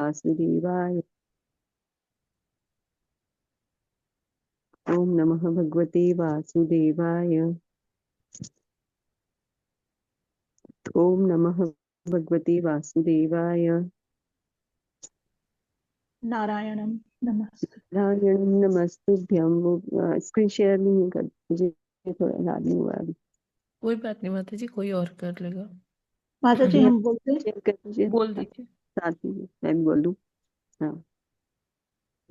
वासुदेवाय। ओम नमः भगवते वासुदेवाय। ओम नमः भगवते वासुदेवाय। नारायणं नमस्ते। नारायणं नमस्तुभ्यं। स्क्रीन शेयर नहीं कर, मुझे थोड़ा याद नहीं हुआ अभी। कोई बात नहीं माता जी, कोई और कर लेगा। माता जी हम बोलते हैं, शेयर कर दीजिए, बोल दीजिए, साथ में मैं भी बोल दूं। हाँ,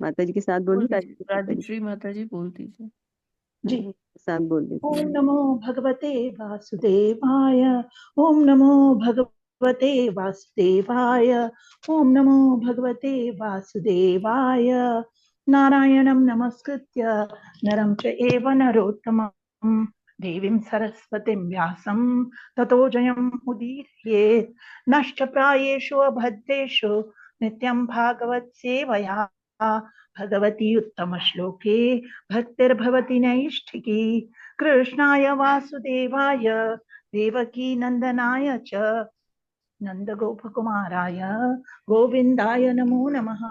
माता जी के साथ बोल बोलूं, दीजिए। राजश्री राजश्री माता जी बोल दीजिए। जी। साथ बोल देती ओम हूँ। नमो भगवते वासुदेवाय। ओम नमो भगवते वासुदेवाय। ओम नमो भगवते वासुदेवाय। नारायणं नमस्कृत्य नरं चैव नरोत्तमं देवीं सरस्वतीं व्यासं ततो जयमुदीरयेत्। नश्च प्रायेषु अभद्रेषु नित्यं भागवत सेवया भगवती उत्तमश्लोके भक्तिर्भवति नैष्ठिकी। कृष्णाय वासुदेवाय देवकी नंदनाय च नन्दगोपकुमाराय गोविन्दाय नमो नमः।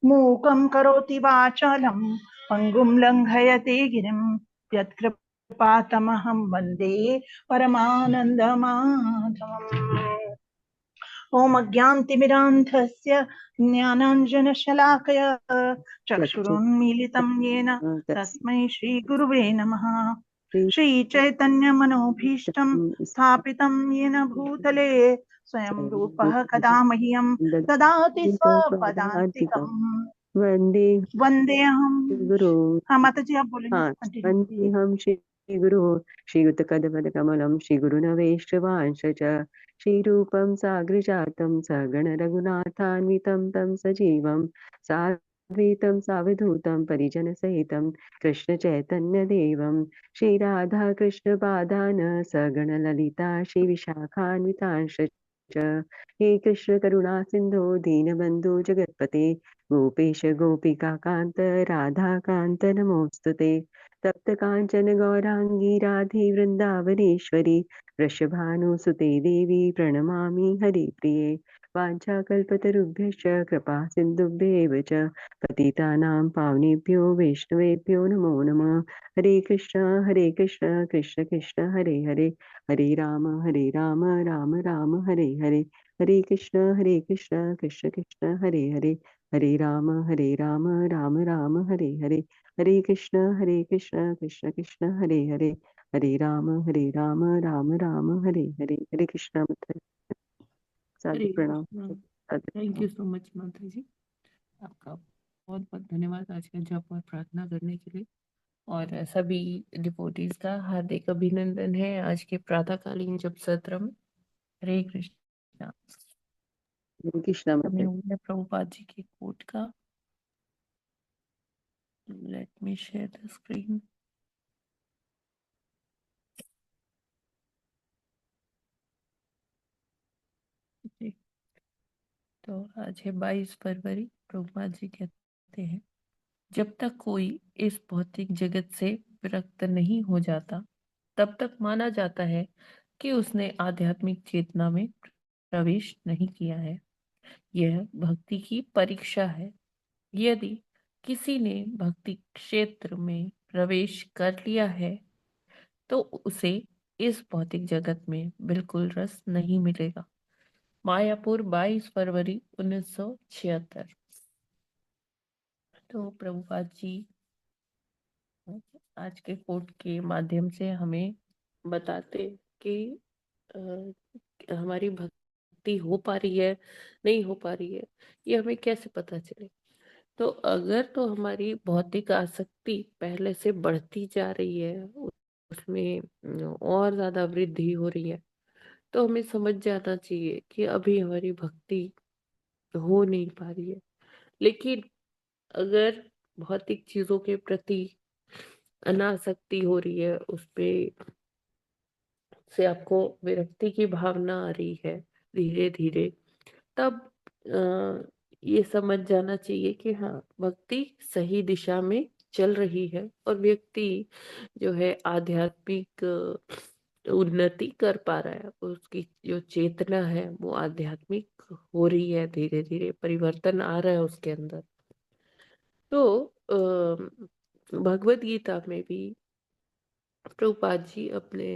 मूकं करोति वाचालं पङ्गुं लङ्घयते गिरिं यत्कृपातमहं वन्दे परमानन्दमाधवम्। ॐ अज्ञानतिमिरान्धस्य ज्ञानाञ्जनशलाकया चक्षुरुन्मीलितं येन तस्मै श्रीगुरुवे नमः। श्रीचैतन्यमनोभीष्टं स्थापितं येन भूतले स्वयं रूपः कदा मह्यं ददाति स्वपदान्तिकम्। वंदे वन्देऽहं। गुरु। हाँ माता जी आप बोलेंगे, हाँ, कंटिन्यू। वंदे हम श्री गुरु श्रीयुतकदमलकमलं श्रीगुरुनवेष्टवांश च श्रीरूपं साग्रजातं सगण रघुनाथान्वितं तं सजीवं साद्वैतं सावधूतं परिजनसहितं कृष्णचैतन्यदेवं श्रीराधा कृष्णपादान् सगण ललिता श्रीविशाखान्वितांश च हे कृष्ण करुणा सिन्धो दीनबन्धो जगत्पते गोपेश गोपिकान्त राधाकान्त नमोऽस्तुते तप्त कांचन गौरांगी राधे वृंदावनेश्वरी वृषभानुसुते देवी प्रणमामि हरिप्रिये वाञ्छाकल्पतरुभ्यश्च कृपा सिन्धुभ्येव च पतितानां पावनेभ्यो वैष्णवेभ्यो नमो नमः। हरे कृष्ण कृष्ण कृष्ण हरे हरे, हरे राम राम राम हरे हरे, हरे कृष्ण कृष्ण कृष्ण हरे हरे, हरे राम राम राम हरे हरे, हरे कृष्ण कृष्ण कृष्ण हरे हरे, हरे राम राम राम हरे हरे। हरे कृष्णा माता, सादर हरे प्रणाम। Krishna. Thank you so much माता जी, आपका बहुत बहुत धन्यवाद आज का जप और प्रार्थना करने के लिए। और सभी डिवोटीज का हार्दिक अभिनंदन है आज के प्रातःकालीन जप सत्र में। हरे कृष्णा। हरे कृष्णा समय माता। हो गया प्रभुपाद जी के कोट का। Let me share the screen. तो आज है 22 फरवरी। प्रभुपाद जी कहते हैं, जब तक कोई इस भौतिक जगत से विरक्त नहीं हो जाता तब तक माना जाता है कि उसने आध्यात्मिक चेतना में प्रवेश नहीं किया है। यह भक्ति की परीक्षा है। यदि किसी ने भक्ति क्षेत्र में प्रवेश कर लिया है तो उसे इस भौतिक जगत में बिल्कुल रस नहीं मिलेगा। मायापुर 22 फरवरी 1976। तो प्रभुपाद जी आज के कोट के माध्यम से हमें बताते कि हमारी भक्ति हो पा रही है नहीं हो पा रही है, ये हमें कैसे पता चले। तो अगर तो हमारी भौतिक आसक्ति पहले से बढ़ती जा रही है, उसमें और ज्यादा वृद्धि हो रही है, तो हमें समझ जाना चाहिए कि अभी हमारी भक्ति हो नहीं पा रही है। लेकिन अगर भौतिक चीजों के प्रति अनासक्ति हो रही है, उस पे से आपको विरक्ति की भावना आ रही है धीरे धीरे, तब ये समझ जाना चाहिए कि हाँ, भक्ति सही दिशा में चल रही है और व्यक्ति जो है आध्यात्मिक उन्नति कर पा रहा है, उसकी जो चेतना है वो आध्यात्मिक हो रही है, धीरे धीरे परिवर्तन आ रहा है उसके अंदर। तो भगवत गीता में भी प्रभुपाद जी अपने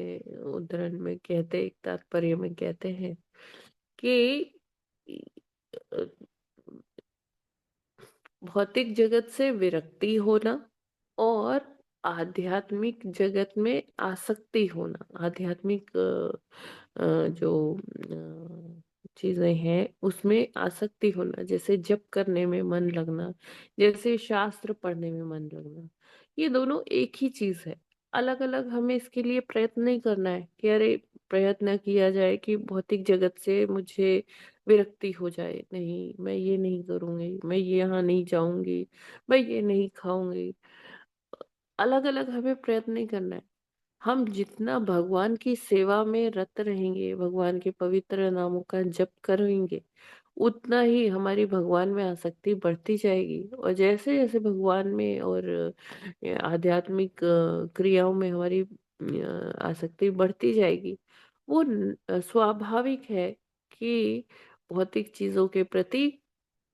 उद्धरण में कहते, एक तात्पर्य में कहते हैं कि अ, भौतिक जगत से विरक्ति होना और आध्यात्मिक जगत में आसक्ति होना, आध्यात्मिक जो चीजें हैं उसमें आसक्ति होना, जैसे जप करने में मन लगना, जैसे शास्त्र पढ़ने में मन लगना, ये दोनों एक ही चीज है। अलग अलग हमें इसके लिए प्रयत्न नहीं करना है कि अरे प्रयत्न किया जाए कि भौतिक जगत से मुझे विरक्ति हो जाए, नहीं मैं ये नहीं करूंगी, मैं ये यहाँ नहीं जाऊंगी, मैं ये नहीं खाऊंगी। अलग अलग हमें प्रयत्न नहीं करना है। हम जितना भगवान की सेवा में रत रहेंगे, भगवान के पवित्र नामों का जप करेंगे, उतना ही हमारी भगवान में आसक्ति बढ़ती जाएगी। और जैसे जैसे भगवान में और आध्यात्मिक क्रियाओं में हमारी आसक्ति बढ़ती जाएगी, वो स्वाभाविक है कि भौतिक चीजों के प्रति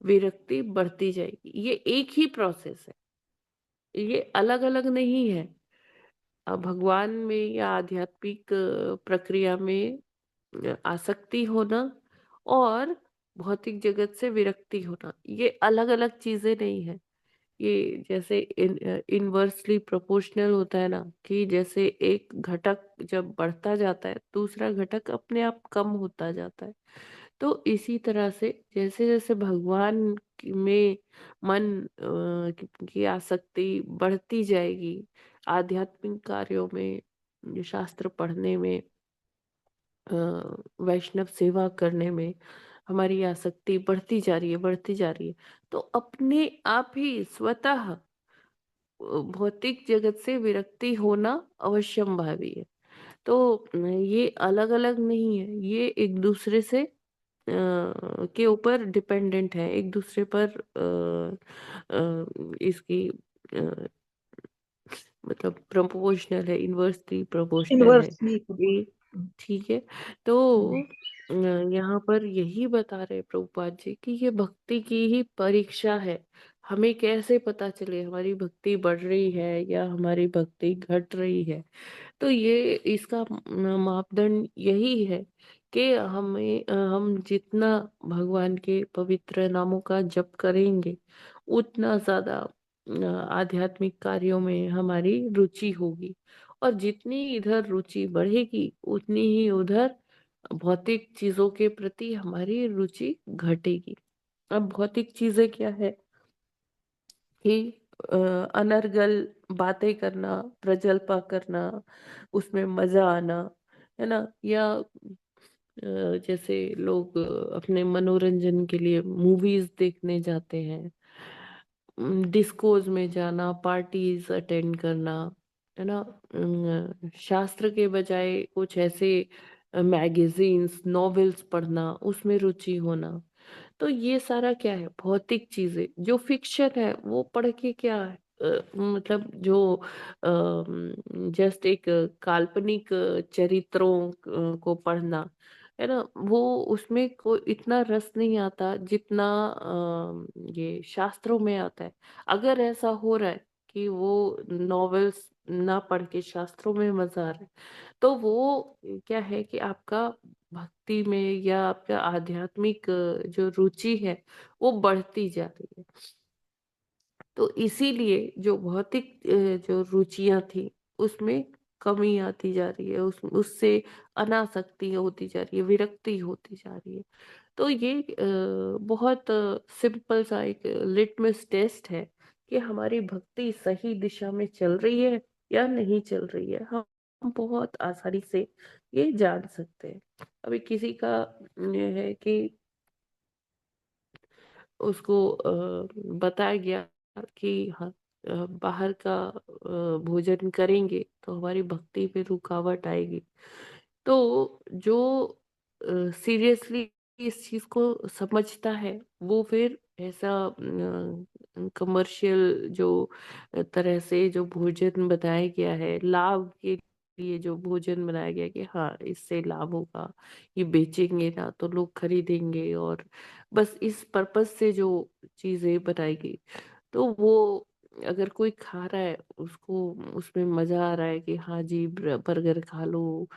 विरक्ति बढ़ती जाएगी। ये एक ही प्रोसेस है, ये अलग अलग नहीं है। भगवान में या आध्यात्मिक प्रक्रिया में आसक्ति होना और भौतिक जगत से विरक्ति होना, ये अलग अलग चीजें नहीं है। ये जैसे इनवर्सली प्रोपोर्शनल होता है ना, कि जैसे एक घटक जब बढ़ता जाता है दूसरा घटक अपने आप कम होता जाता है। तो इसी तरह से जैसे जैसे भगवान में मन की आसक्ति बढ़ती जाएगी, आध्यात्मिक कार्यों में, शास्त्र पढ़ने में, अ, वैष्णव सेवा करने में हमारी आसक्ति बढ़ती जा रही है, बढ़ती जा रही है, तो अपने आप ही स्वतः भौतिक जगत से विरक्ति होना अवश्यंभावी है। तो ये अलग अलग नहीं है, ये एक दूसरे से के ऊपर डिपेंडेंट है, एक दूसरे पर इसकी अ, मतलब प्रोपोर्शनल है, इनवर्सली प्रोपोर्शनल है इनवर्सली ये। ठीक है। तो अ, यहाँ पर यही बता रहे प्रभुपाद जी कि ये भक्ति की ही परीक्षा है। हमें कैसे पता चले हमारी भक्ति बढ़ रही है या हमारी भक्ति घट रही है। तो ये इसका मापदंड यही है कि हम जितना भगवान के पवित्र नामों का जप करेंगे, उतना ज्यादा आध्यात्मिक कार्यों में हमारी रुचि होगी। और जितनी इधर रुचि बढ़ेगी उतनी ही उधर भौतिक चीजों के प्रति हमारी रुचि घटेगी। अब भौतिक चीजें क्या है कि अ, अनर्गल बातें करना, प्रजल्पा करना, उसमें मजा आना, है ना, या जैसे लोग अपने मनोरंजन के लिए मूवीज देखने जाते हैं, डिस्कोज में जाना, पार्टीज अटेंड करना, है ना, शास्त्र के बजाय कुछ ऐसे मैगजीन्स नॉवेल्स पढ़ना, उसमें रुचि होना। तो ये सारा क्या है, भौतिक चीजें जो फिक्शन है वो पढ़ के क्या है, मतलब जो जस्ट एक काल्पनिक चरित्रों को पढ़ना, है ना, वो उसमें कोई इतना रस नहीं आता जितना ये शास्त्रों में आता है। अगर ऐसा हो रहा है कि वो नॉवेल्स ना पढ़ के शास्त्रों में मजा आ रहा है, तो वो क्या है कि आपका भक्ति में या आपका आध्यात्मिक जो रुचि है वो बढ़ती जा रही है। तो इसीलिए जो भौतिक जो रुचियां थी उसमें कमी आती जा रही है, उससे अनासक्ति होती जा रही है, विरक्ति होती जा रही है। तो ये बहुत सिंपल सा एक लिटमस टेस्ट है कि हमारी भक्ति सही दिशा में चल रही है या नहीं चल रही है। हम बहुत आसानी से ये जान सकते हैं। अभी किसी का ये है कि उसको बताया गया कि हाँ, बाहर का भोजन करेंगे तो हमारी भक्ति पे रुकावट आएगी। तो जो सीरियसली इस चीज को समझता है वो फिर ऐसा कमर्शियल जो तरह से जो भोजन बताया गया है लाभ के लिए जो भोजन बनाया गया कि हाँ इससे लाभ होगा, ये बेचेंगे ना तो लोग खरीदेंगे, और बस इस पर्पस से जो चीजें बनाई गई, तो वो अगर कोई खा रहा है उसको उसमें मजा आ रहा है कि हाँ जी बर्गर खा लो,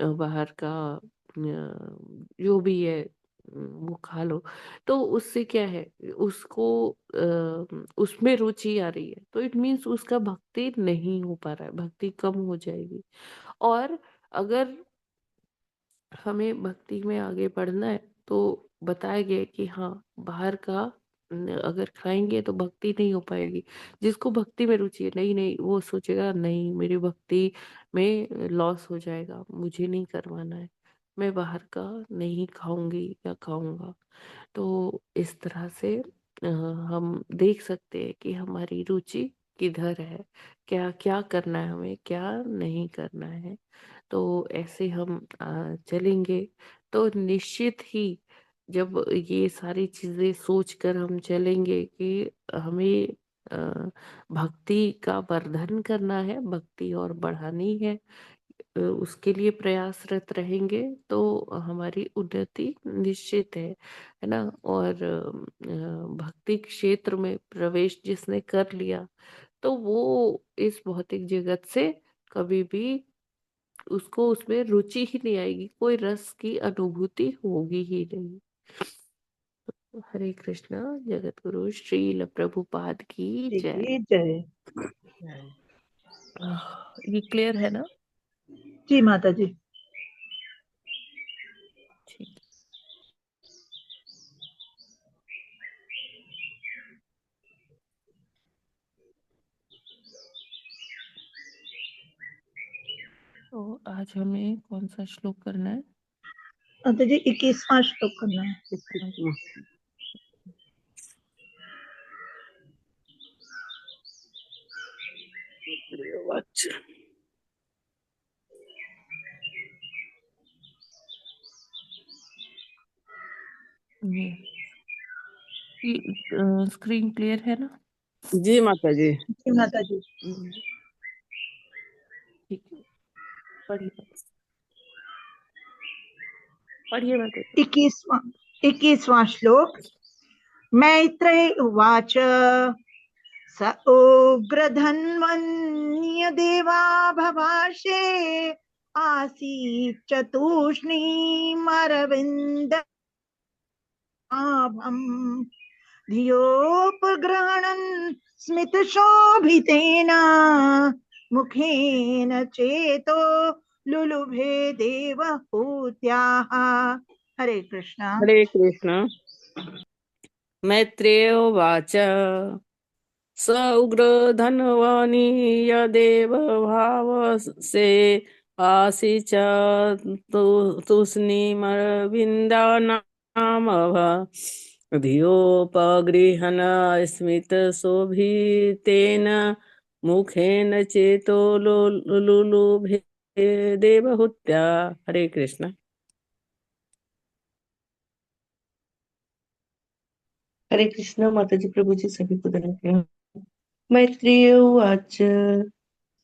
बाहर का जो भी है वो खा लो, तो उससे क्या है, उसको उसमें रुचि आ रही है, तो इट मीन्स उसका भक्ति नहीं हो पा रहा है, भक्ति कम हो जाएगी। और अगर हमें भक्ति में आगे बढ़ना है तो बताया गया है कि हाँ बाहर का अगर खाएंगे तो भक्ति नहीं हो पाएगी। जिसको भक्ति में रुचि है, नहीं नहीं वो सोचेगा नहीं मेरी भक्ति में लॉस हो जाएगा, मुझे नहीं करवाना है, मैं बाहर का नहीं खाऊंगी या खाऊंगा। तो इस तरह से हम देख सकते हैं कि हमारी रुचि किधर है, क्या क्या करना है, हमें क्या नहीं करना है। तो ऐसे हम चलेंगे तो निश्चित ही जब ये सारी चीजें सोच कर हम चलेंगे कि हमें भक्ति का वर्धन करना है, भक्ति और बढ़ानी है, उसके लिए प्रयासरत रहेंगे, तो हमारी उन्नति निश्चित है ना। और भक्ति क्षेत्र में प्रवेश जिसने कर लिया तो वो इस भौतिक जगत से कभी भी उसको उसमें रुचि ही नहीं आएगी, कोई रस की अनुभूति होगी ही नहीं। हरे कृष्णा। जगत गुरु श्रील प्रभुपाद की जी जय। की जय। ये क्लियर है ना? जी माता जी। ठीक। तो आज हमें कौन सा श्लोक करना है? माता जी 21वां श्लोक करना है। 21वां। अच्छा। ये स्क्रीन क्लियर है ना? जी माता जी। जी माता जी। ठीक है, पढ़िए पढ़िए माता जी। 21वां श्लोक। मैत्रेय उवाच स उग्रधन्वन्य देवा भभाषे आसीच्च तूष्णीमरविन्दाभम् धियोपगृह्णन् स्मितशोभितेन मुखेन चेतो लुलुभे देवहूत्याः। हरे कृष्ण। हरे कृष्ण। मैत्रेय उवाच स उग्र धनवानी यदेव भावसे आसी च तूष्णीमरविन्दानामभ धियोपगृहन् स्मितशोभितेन मुखेन चेतो लुलुभे देवहूत्या। हरे कृष्ण। हरे कृष्ण। माता जी प्रभु जी सभी को दंड प्रणाम। मैत्रेय उवाच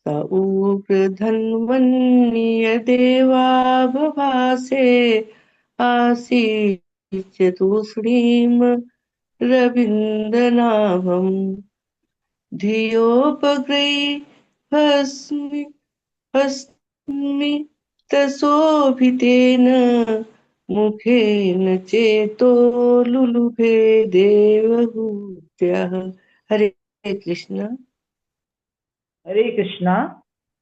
स ऊर्ध्वधन्वन्य देवा बभासे आसीच्च तूष्णीं रविन्दनाभम् धियोपगृह्णन् स्मितशोभितेन मुखेन चेतो लुलुभे देवहूत्याः। हरे कृष्ण। हरे कृष्णा।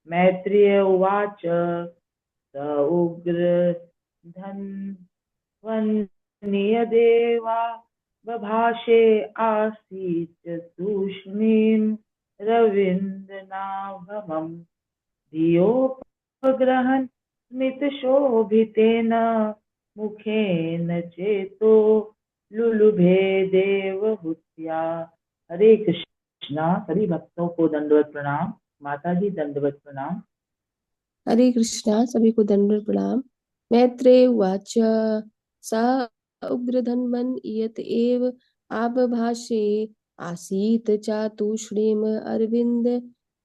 मैत्रेय उवाच स उग्र धन्वन्य बभाषे आसीत् तूष्णीं रवीन्द्रनाभमम् धियोपगृहन् स्मितशोभितेन मुखेन चेतो लुलुभे देवहूत्या। हरे कृष्णा। सभी भक्तों को दंडवत प्रणाम। माता जी दंडवत प्रणाम। हरे कृष्णा। सभी को दंडवत प्रणाम। मैत्रेय उवाच सा उग्रधन्वन् यत एव आबभाषे आसीत् चातुष्णीम् अरविन्द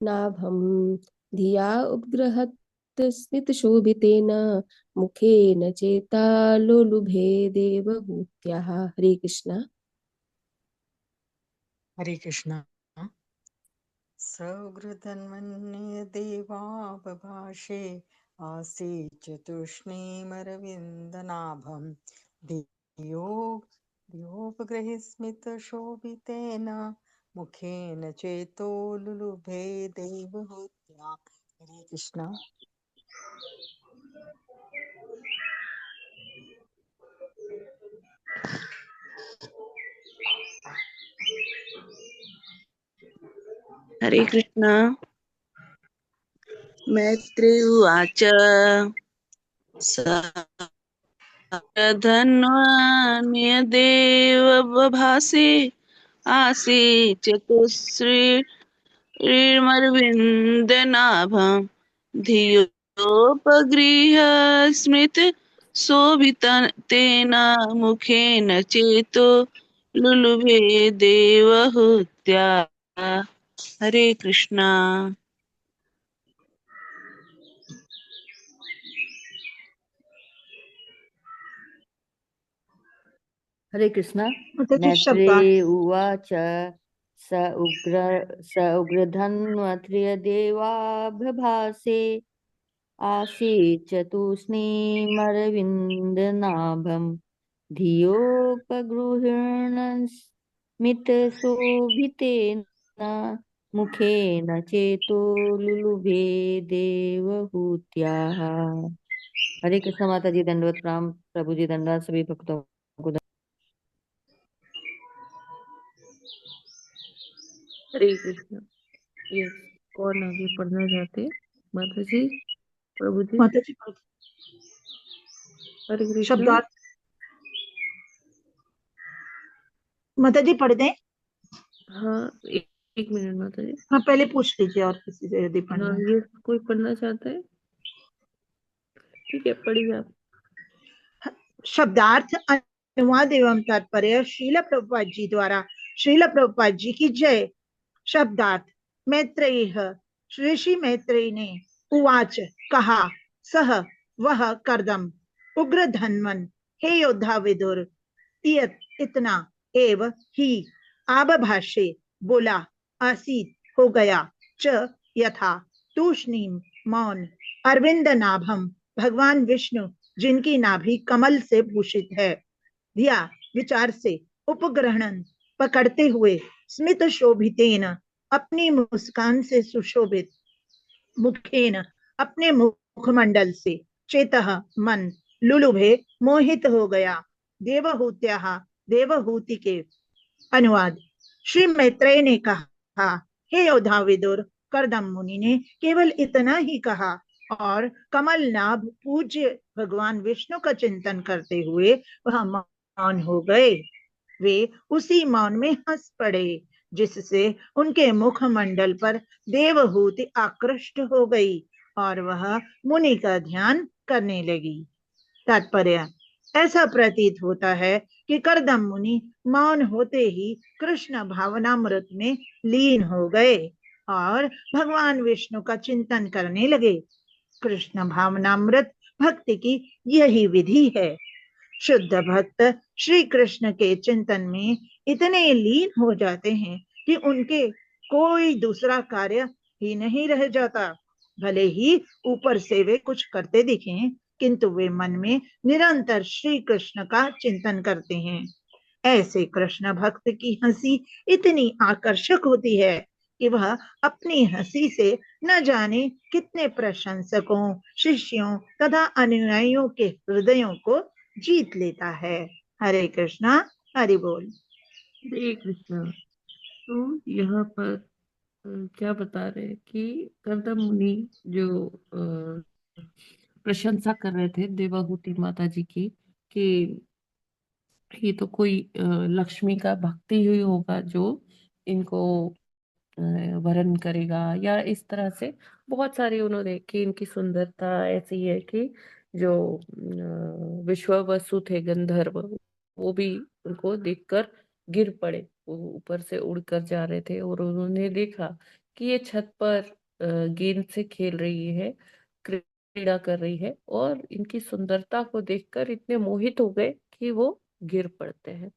नाभम् धिया उपगृहत् स्मितशोभितेन मुखेन चेतालोलुभे देवहूत्याः। हरे कृष्णा। हरे कृष्णा। सौहृदन्मन्ये देवा बभाषे आसीत् चतुष्णीमरविन्दनाभं धियो धियोपगृहीतस्मितशोभितेन मुखेन चेतो लुलुभे देवहूत्या। हरे कृष्णा। हरे कृष्णा। मैत्री उवाच धन्वन्यदेव बभासि आसीत् चतुश्रीर्मरविन्दनाभं धियोपगृह्य शोभितेन मुखेन चेतो लुलुभे देवहूत्या। हरे कृष्णा। हरे कृष्णा। माताजी शब्दार्थ। मैत्रेय उवाच स उग्रधन्वन्त्रियदेवाभभासे आसीत् चतुष्णीमरविन्दनाभं धियोपगृह्णन्स्मितशोभितेन मुखेन चेतो लुलुभे देवहूत्याः। हरे कृष्ण। माता जी दंडवत प्रणाम। प्रभु जी दंडवत सभी भक्तों को। हरे कृष्ण। यस, कौन आगे पढ़ना चाहते हैं? माता जी, प्रभु जी। माताजी हरे कृष्ण। शब्दार्थ। माताजी पढ़ दें। हाँ, एक मिनट माता जी। हाँ, पहले पूछ लीजिए और किसी से यदि पढ़ना हाँ, है। ये कोई पढ़ना चाहता है? ठीक है, पढ़िए आप। शब्दार्थ, अनुवाद एवं तात्पर्य श्रील प्रभुपाद जी द्वारा। श्रील प्रभुपाद जी की जय। शब्दार्थ। मैत्रेय, ऋषि मैत्रेय ने, उवाच कहा, सह वह, कर्दम, उग्र धन्वन, हे योद्धा विदुर, इतना, एव ही, आबभाषे, बोला, आसीत, हो गया, च यथा, तूष्णीम, मौन, अरविंद नाभम, भगवान विष्णु जिनकी नाभि कमल से भूषित है, धिया विचार से, उपग्रहणन पकड़ते हुए, स्मित शोभितेन अपनी मुस्कान से सुशोभित, मुखेन अपने मुखमंडल से, चेतः मन, लुलुभे मोहित हो गया, देवहूत्या देवहूति के। अनुवाद। श्री मैत्रेय ने कहा, हे योद्धा विदुर, करदम मुनि ने केवल इतना ही कहा और कमल नाभ पूज्य भगवान विष्णु का चिंतन करते हुए वह मौन हो गए। वे उसी मौन में हंस पड़े जिससे उनके मुखमंडल पर देवहूति आकृष्ट हो गई और वह मुनि का ध्यान करने लगी। तात्पर्य। ऐसा प्रतीत होता है कि करदम मुनि मौन होते ही कृष्ण भावनामृत में लीन हो गए और भगवान विष्णु का चिंतन करने लगे। कृष्ण भावनामृत भक्ति की यही विधि है। शुद्ध भक्त श्री कृष्ण के चिंतन में इतने लीन हो जाते हैं कि उनके कोई दूसरा कार्य ही नहीं रह जाता। भले ही ऊपर से वे कुछ करते दिखें, किंतु वे मन में निरंतर श्री कृष्ण का चिंतन करते हैं। ऐसे कृष्ण भक्त की हंसी इतनी आकर्षक होती है कि वह अपनी हंसी से न जाने कितने प्रशंसकों, शिष्यों तथा अनुयायियों के हृदयों को जीत लेता है। हरे कृष्णा। हरि बोल। हरे कृष्ण। तो यहाँ पर क्या बता रहे हैं कि करदम मुनि जो प्रशंसा कर रहे थे देवाहूति माता जी की, कि ये तो कोई लक्ष्मी का भक्ति ही होगा जो इनको वरण करेगा, या इस तरह से बहुत सारे उन्होंने, कि इनकी सुंदरता ऐसी है कि जो विश्ववसु थे गंधर्व, वो भी उनको देखकर गिर पड़े। वो ऊपर से उड़कर जा रहे थे और उन्होंने देखा कि ये छत पर गेंद से खेल रही है पीड़ा कर रही है, और इनकी सुंदरता को देखकर इतने मोहित हो गए कि वो गिर पड़ते हैं।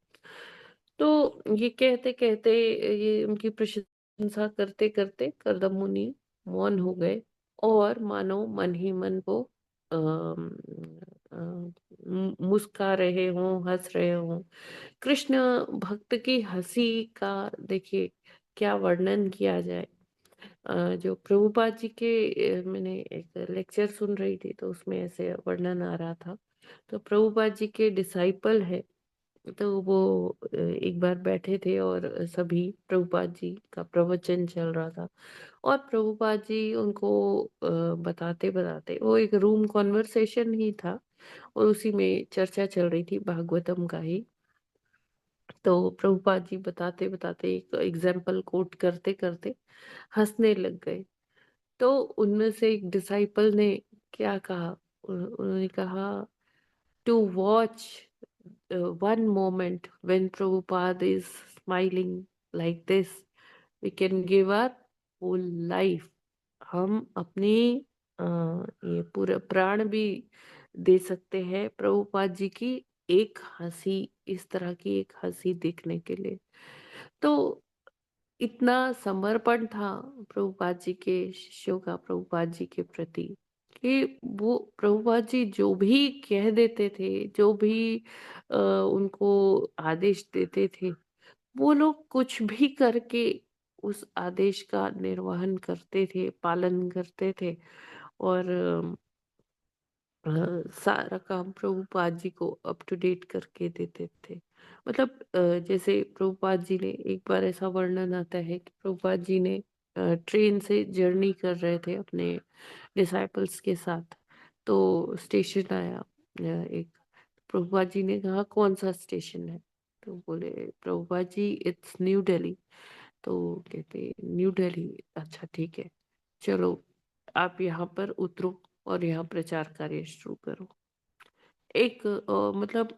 तो ये कहते कहते, ये उनकी प्रशंसा करते करते करदम मुनि मौन हो गए, और मानो मन ही मन वो अम, मुस्का रहे हों, हंस रहे हों। कृष्ण भक्त की हंसी का देखिए क्या वर्णन किया जाए। जो प्रभुपाद जी के मैंने एक लेक्चर सुन रही थी, तो उसमें ऐसे वर्णन आ रहा था। तो प्रभुपाद जी के डिसाइपल है, तो वो एक बार बैठे थे और सभी प्रभुपाद जी का प्रवचन चल रहा था, और प्रभुपाद जी उनको बताते बताते, वो एक रूम कॉन्वर्सेशन ही था, और उसी में चर्चा चल रही थी भागवतम का ही। तो प्रभुपाद जी बताते बताते एक एग्जाम्पल कोट करते करते हंसने लग गए। तो उनमें से एक डिसाइपल ने क्या कहा, उन्होंने कहा, to watch one moment when Prabhupada is smiling like this, we can give our whole life. हम अपनी ये पूरा प्राण भी दे सकते हैं प्रभुपाद जी की एक हंसी, इस तरह की एक हंसी देखने के लिए। तो इतना समर्पण था प्रभुपाद जी के शिष्यों का प्रभुपाद जी के प्रति, कि वो प्रभुपाद जी जो भी कह देते थे, जो भी उनको आदेश देते थे, वो लोग कुछ भी करके उस आदेश का निर्वहन करते थे, पालन करते थे, और अ, सारा काम प्रभुपाद जी को अप टू डेट करके देते थे। मतलब जैसे प्रभुपाद जी ने एक बार ऐसा वर्णन आता है कि प्रभुपाद जी ने ट्रेन से जर्नी कर रहे थे अपने डिसाइपल्स के साथ। तो स्टेशन आया एक, प्रभुपाद जी ने कहा कौन सा स्टेशन है, तो बोले प्रभुपाद जी इट्स न्यू दिल्ली। तो कहते न्यू दिल्ली, अच्छा ठीक है, चलो आप यहाँ पर उतरो और यहाँ प्रचार कार्य शुरू करो। एक मतलब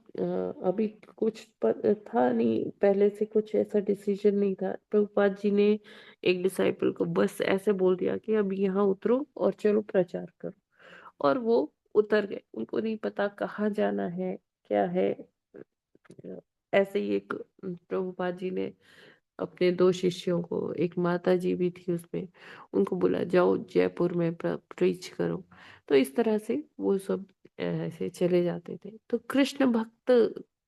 अभी कुछ था नहीं, पहले से कुछ ऐसा डिसीजन नहीं था। प्रभुपाद जी ने एक डिसाइपल को बस ऐसे बोल दिया कि अब यहाँ उतरो और चलो प्रचार करो, और वो उतर गए। उनको नहीं पता कहाँ जाना है, क्या है। ऐसे ही एक प्रभुपाद जी ने अपने दो शिष्यों को, एक माता जी भी थी उसमें, उनको बोला जाओ जयपुर में प्रीच करो। तो इस तरह से वो सब ऐसे चले जाते थे। तो कृष्ण भक्त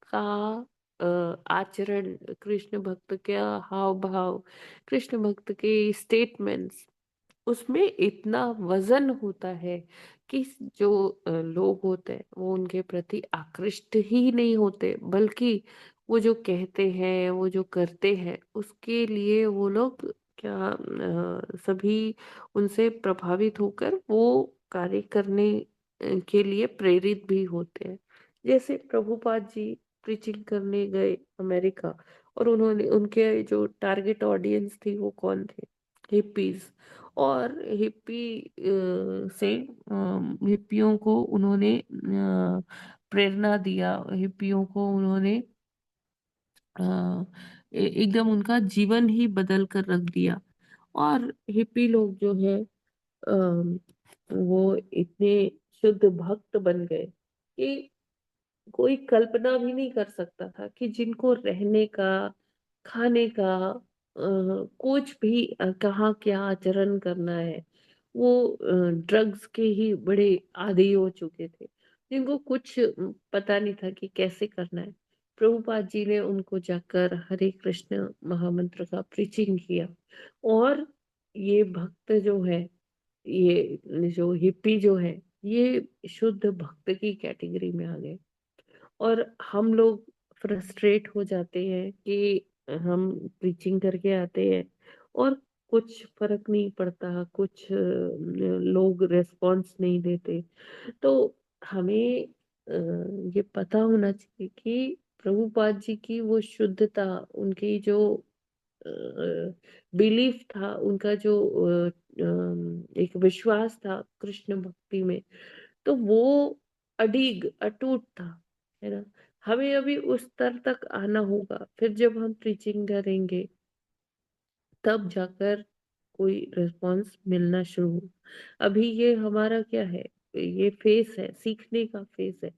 का आचरण, कृष्ण भक्त का हाव भाव, कृष्ण भक्त के स्टेटमेंट्स, उसमें इतना वजन होता है कि जो लोग होते हैं वो उनके प्रति आकृष्ट ही नहीं होते, बल्कि वो जो कहते हैं, वो जो करते हैं, उसके लिए वो लोग क्या सभी उनसे प्रभावित होकर वो कार्य करने के लिए प्रेरित भी होते हैं। जैसे प्रभुपाद जी प्रीचिंग करने गए अमेरिका, और उन्होंने, उनके जो टारगेट ऑडियंस थी वो कौन थे, हिप्पीज। और हिप्पियों को उन्होंने प्रेरणा दिया, हिप्पियों को उन्होंने अ, एकदम उनका जीवन ही बदल कर रख दिया। और हिप्पी लोग जो है वो इतने शुद्ध भक्त बन गए कि कोई कल्पना भी नहीं कर सकता था कि जिनको रहने का, खाने का, कुछ भी कहाँ क्या आचरण करना है, वो ड्रग्स के ही बड़े आदी हो चुके थे, जिनको कुछ पता नहीं था कि कैसे करना है। प्रभुपाद जी ने उनको जाकर हरे कृष्ण महामंत्र का प्रीचिंग किया, और ये भक्त जो है, ये जो हिप्पी जो है, ये शुद्ध भक्त की कैटेगरी में आ गए। और हम लोग फ्रस्ट्रेट हो जाते हैं कि हम प्रीचिंग करके आते हैं और कुछ फर्क नहीं पड़ता, कुछ लोग रेस्पॉन्स नहीं देते। तो हमें ये पता होना चाहिए कि प्रभुपाद जी की वो शुद्धता, उनकी जो बिलीफ था, उनका जो एक विश्वास था कृष्ण भक्ति में, तो वो अडिग अटूट था, है ना। हमें अभी उस स्तर तक आना होगा, फिर जब हम प्रीचिंग करेंगे तब जाकर कोई रिस्पॉन्स मिलना शुरू हो। अभी ये हमारा क्या है, ये फेस है, सीखने का फेस है।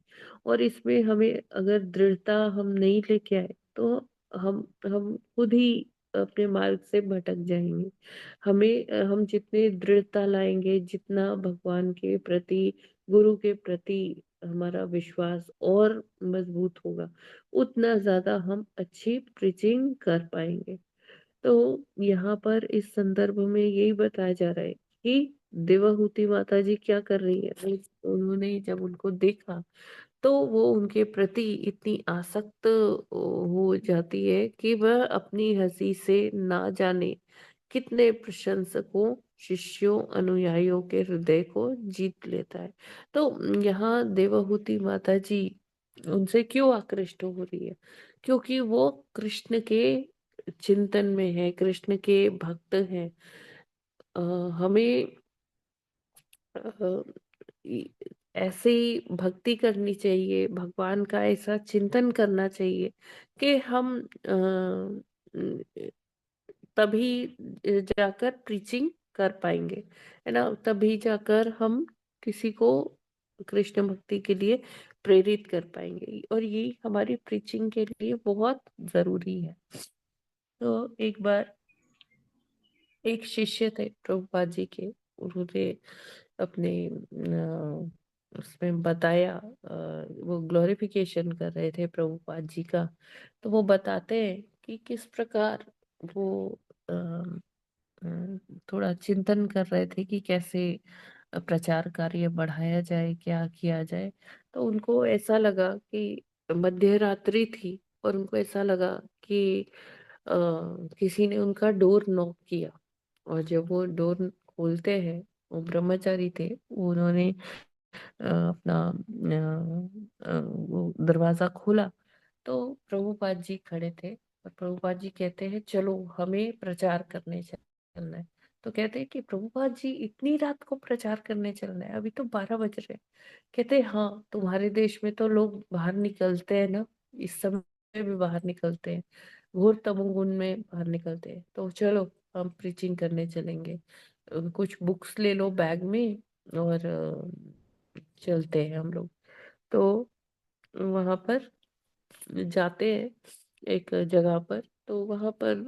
और इसमें हमें अगर दृढ़ता हम नहीं लेके आए तो हम खुद ही अपने मार्ग से भटक जाएंगे। हम जितने दृढ़ता लाएंगे, जितना भगवान के प्रति, गुरु के प्रति हमारा विश्वास और मजबूत होगा, उतना ज्यादा हम अच्छी प्रीचिंग कर पाएंगे। तो यहाँ पर इस संदर्भ में यही बताया जा रहा है कि देवाहूति माता जी क्या कर रही है। उन्होंने जब उनको देखा तो वो उनके प्रति इतनी आसक्त हो जाती है कि वह अपनी हंसी से ना जाने कितने प्रशंसकों, शिष्यों, अनुयायियों के हृदय को जीत लेता है। तो यहाँ देवाहूति माता जी उनसे क्यों आकृष्ट हो रही है? क्योंकि वो कृष्ण के चिंतन में है, कृष्ण के भक्त हैं। अ, हमें अ, इ- ऐसे ही भक्ति करनी चाहिए, भगवान का ऐसा चिंतन करना चाहिए कि हम तभी जाकर प्रीचिंग कर पाएंगे, है ना। तभी जाकर हम किसी को कृष्ण भक्ति के लिए प्रेरित कर पाएंगे, और ये हमारी प्रीचिंग के लिए बहुत जरूरी है। तो एक बार एक शिष्य थे प्रभुपाद जी के, उन्होंने अपने उसमें बताया, वो ग्लोरिफिकेशन कर रहे थे प्रभुपाद जी का। तो वो बताते हैं कि किस प्रकार वो अ, थोड़ा चिंतन कर रहे थे कि कैसे प्रचार कार्य बढ़ाया जाए, क्या किया जाए। तो उनको ऐसा लगा कि मध्य रात्रि थी, और उनको ऐसा लगा कि अ, किसी ने उनका डोर नॉक किया। और जब वो डोर खोलते हैं, वो ब्रह्मचारी थे, उन्होंने अपना वो दरवाजा खोला, तो प्रभुपाद जी खड़े थे। और प्रभुपाद जी कहते हैं चलो हमें प्रचार करने चलना है। तो कहते हैं कि प्रभुपाद जी इतनी रात को प्रचार करने चलना है, अभी तो 12 बज रहे हैं। कहते हैं हाँ, तुम्हारे देश में तो लोग बाहर निकलते हैं ना, इस समय भी बाहर निकलते हैं, घोर तमोगुण में बाहर निकलते हैं। तो चलो हम प्रीचिंग करने चलेंगे, कुछ बुक्स ले लो बैग में, और चलते हैं हम लोग। तो वहां पर जाते हैं एक जगह पर। तो वहां पर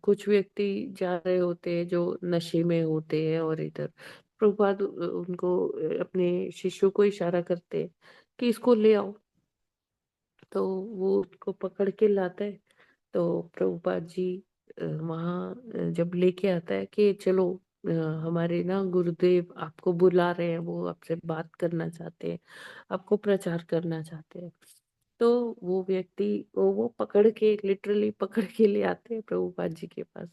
कुछ व्यक्ति जा रहे होते हैं जो नशे में होते हैं, और इधर प्रभुपाद उनको अपने शिष्यों को इशारा करते हैं कि इसको ले आओ। तो वो उसको पकड़ के लाता है। तो प्रभुपाद जी वहाँ जब लेके आता है कि चलो हमारे ना गुरुदेव आपको बुला रहे हैं, वो आपसे बात करना चाहते हैं, आपको प्रचार करना चाहते हैं। तो वो व्यक्ति वो पकड़ के, लिटरली पकड़ के ले आते हैं प्रभुपाद जी के पास।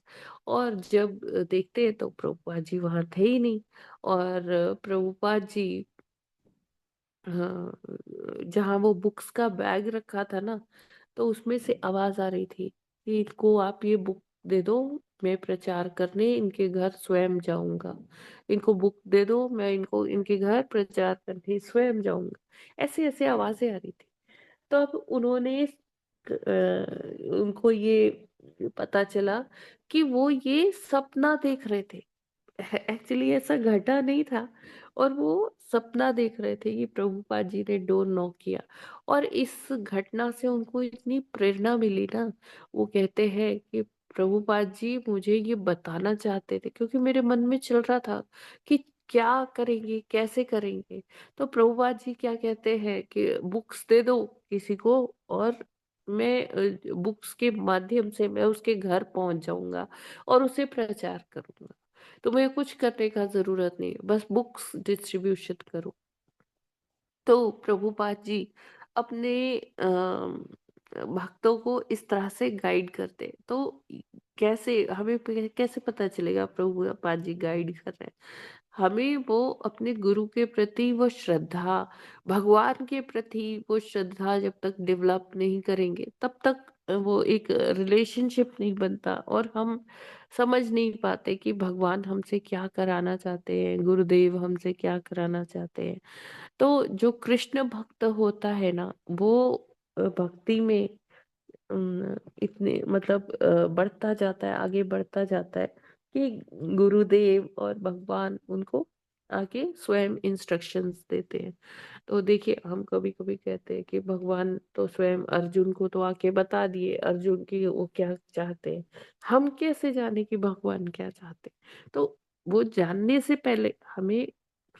और जब देखते हैं तो प्रभुपाद जी वहां थे ही नहीं। और प्रभुपाद जी, हाँ, जहाँ वो बुक्स का बैग रखा था ना, तो उसमें से आवाज आ रही थी कि इनको आप ये बुक दे दो, मैं प्रचार करने इनके घर स्वयं जाऊंगा। इनको बुक दे दो, मैं इनको इनके घर प्रचार करने स्वयं जाऊंगा। ऐसे ऐसे आवाजें आ रही थी। तो अब उन्होंने उनको ये पता चला कि वो ये सपना देख रहे थे। एक्चुअली ऐसा घटा नहीं था, और वो सपना देख रहे थे कि प्रभुपाद जी ने डोर नॉक किया। और इस घटना से उनको इतनी प्रेरणा मिली ना, वो कहते हैं कि प्रभुपाद जी मुझे ये बताना चाहते थे, क्योंकि मेरे मन में चल रहा था कि क्या करेंगे, कैसे करेंगे। तो प्रभुपाद जी क्या कहते हैं कि बुक्स दे दो किसी को, और मैं बुक्स के माध्यम से मैं उसके घर पहुंच जाऊंगा और उसे प्रचार करूंगा। तुम्हें कुछ करने का जरूरत नहीं है, बस बुक्स डिस्ट्रीब्यूशन करो। तो प्रभुपाद जी अपने भक्तों को इस तरह से गाइड करते हैं। तो कैसे हमें कैसे पता चलेगा प्रभुपाद जी गाइड कर रहे हैं? हमें वो अपने गुरु के प्रति वो श्रद्धा, भगवान के प्रति वो श्रद्धा जब तक डेवलप नहीं करेंगे, तब तक वो एक रिलेशनशिप नहीं बनता, और हम समझ नहीं पाते कि भगवान हमसे क्या कराना चाहते हैं, गुरुदेव हमसे क्या कराना चाहते हैं। तो जो कृष्ण भक्त होता है ना, वो भक्ति में इतने मतलब बढ़ता जाता है, आगे बढ़ता जाता है कि गुरुदेव और भगवान उनको आके स्वयं इंस्ट्रक्शंस देते हैं। तो देखिए हम कभी कभी कहते हैं कि भगवान तो स्वयं अर्जुन को तो आके बता दिए अर्जुन की वो क्या चाहते हैं, हम कैसे जाने कि भगवान क्या चाहते हैं? तो वो जानने से पहले हमें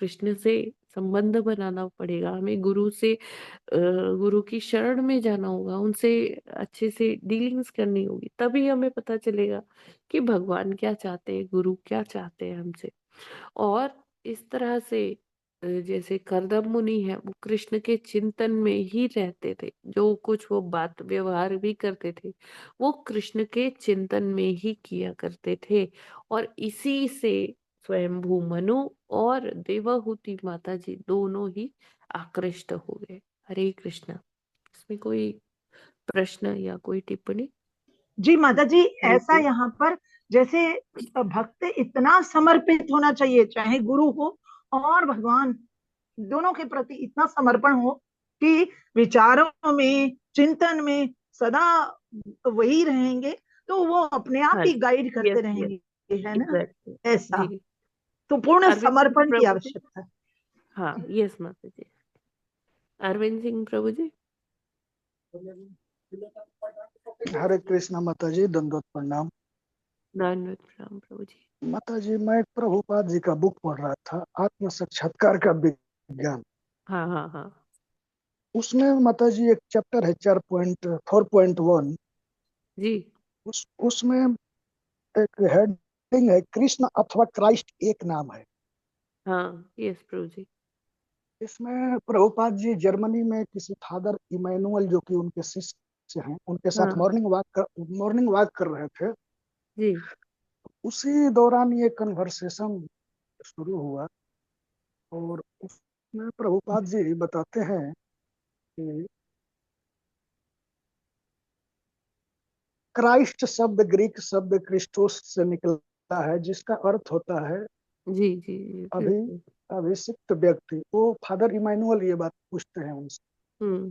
कृष्ण से संबंध बनाना पड़ेगा, हमें गुरु से गुरु की शरण में जाना होगा, उनसे अच्छे से डीलिंग्स करनी होगी, तभी हमें पता चलेगा कि भगवान क्या चाहते हैं, गुरु क्या चाहते हैं हमसे। और इस तरह से जैसे करदम मुनि है वो कृष्ण के चिंतन में ही रहते थे, जो कुछ वो बात व्यवहार भी करते थे वो कृष्ण के चिंतन में ही किया करते थे। और इसी से स्वयंभू मनु और देवहूति माता जी दोनों ही आकृष्ट हो गए। हरे कृष्णा। इसमें कोई प्रश्न या कोई टिप्पणी? जी माता जी, हरे ऐसा कृष्ण। यहाँ पर जैसे भक्त इतना समर्पित होना चाहिए, चाहे गुरु हो और भगवान, दोनों के प्रति इतना समर्पण हो कि विचारों में, चिंतन में सदा वही रहेंगे, तो वो अपने आप हाँ ही जी। गाइड करते यस यस। रहेंगे, है ना? एग्जैक्टली। ऐसा जी। तो पूर्ण अरविंद सिंह समर्पण की प्रभु जी। आवश्यकता है। हाँ यस माता जी। अरविंद सिंह प्रभु जी। हरे कृष्णा माता जी, दंडवत प्रणाम। धन्यवाद प्रणाम प्रभु जी। माता जी, मैं प्रभुपाद जी का बुक पढ़ रहा था, आत्म साक्षात्कार का विज्ञान। हाँ हाँ हाँ। उसमें माता जी एक चैप्टर है 4.1। जी। उसमें एक हेडिंग है, कृष्ण अथवा क्राइस्ट एक नाम है। हाँ यस प्रभु जी। इसमें प्रभुपाद जी जर्मनी में किसी फादर इमैनुअल, जो कि उनके शिष्य हैं, उनके साथ हाँ मॉर्निंग वॉक कर रहे थे। जी। उसी दौरान ये कन्वर्सेशन शुरू हुआ और उसमें प्रभुपाद जी बताते हैं कि क्राइस्ट शब्द ग्रीक शब्द क्रिस्टोस से निकला है, जिसका अर्थ होता है जी जी जी अभी बिल्कुल। अभिषिक्त व्यक्ति। वो फादर इमैनुअल ये बात पूछते हैं उनसे। हम्म।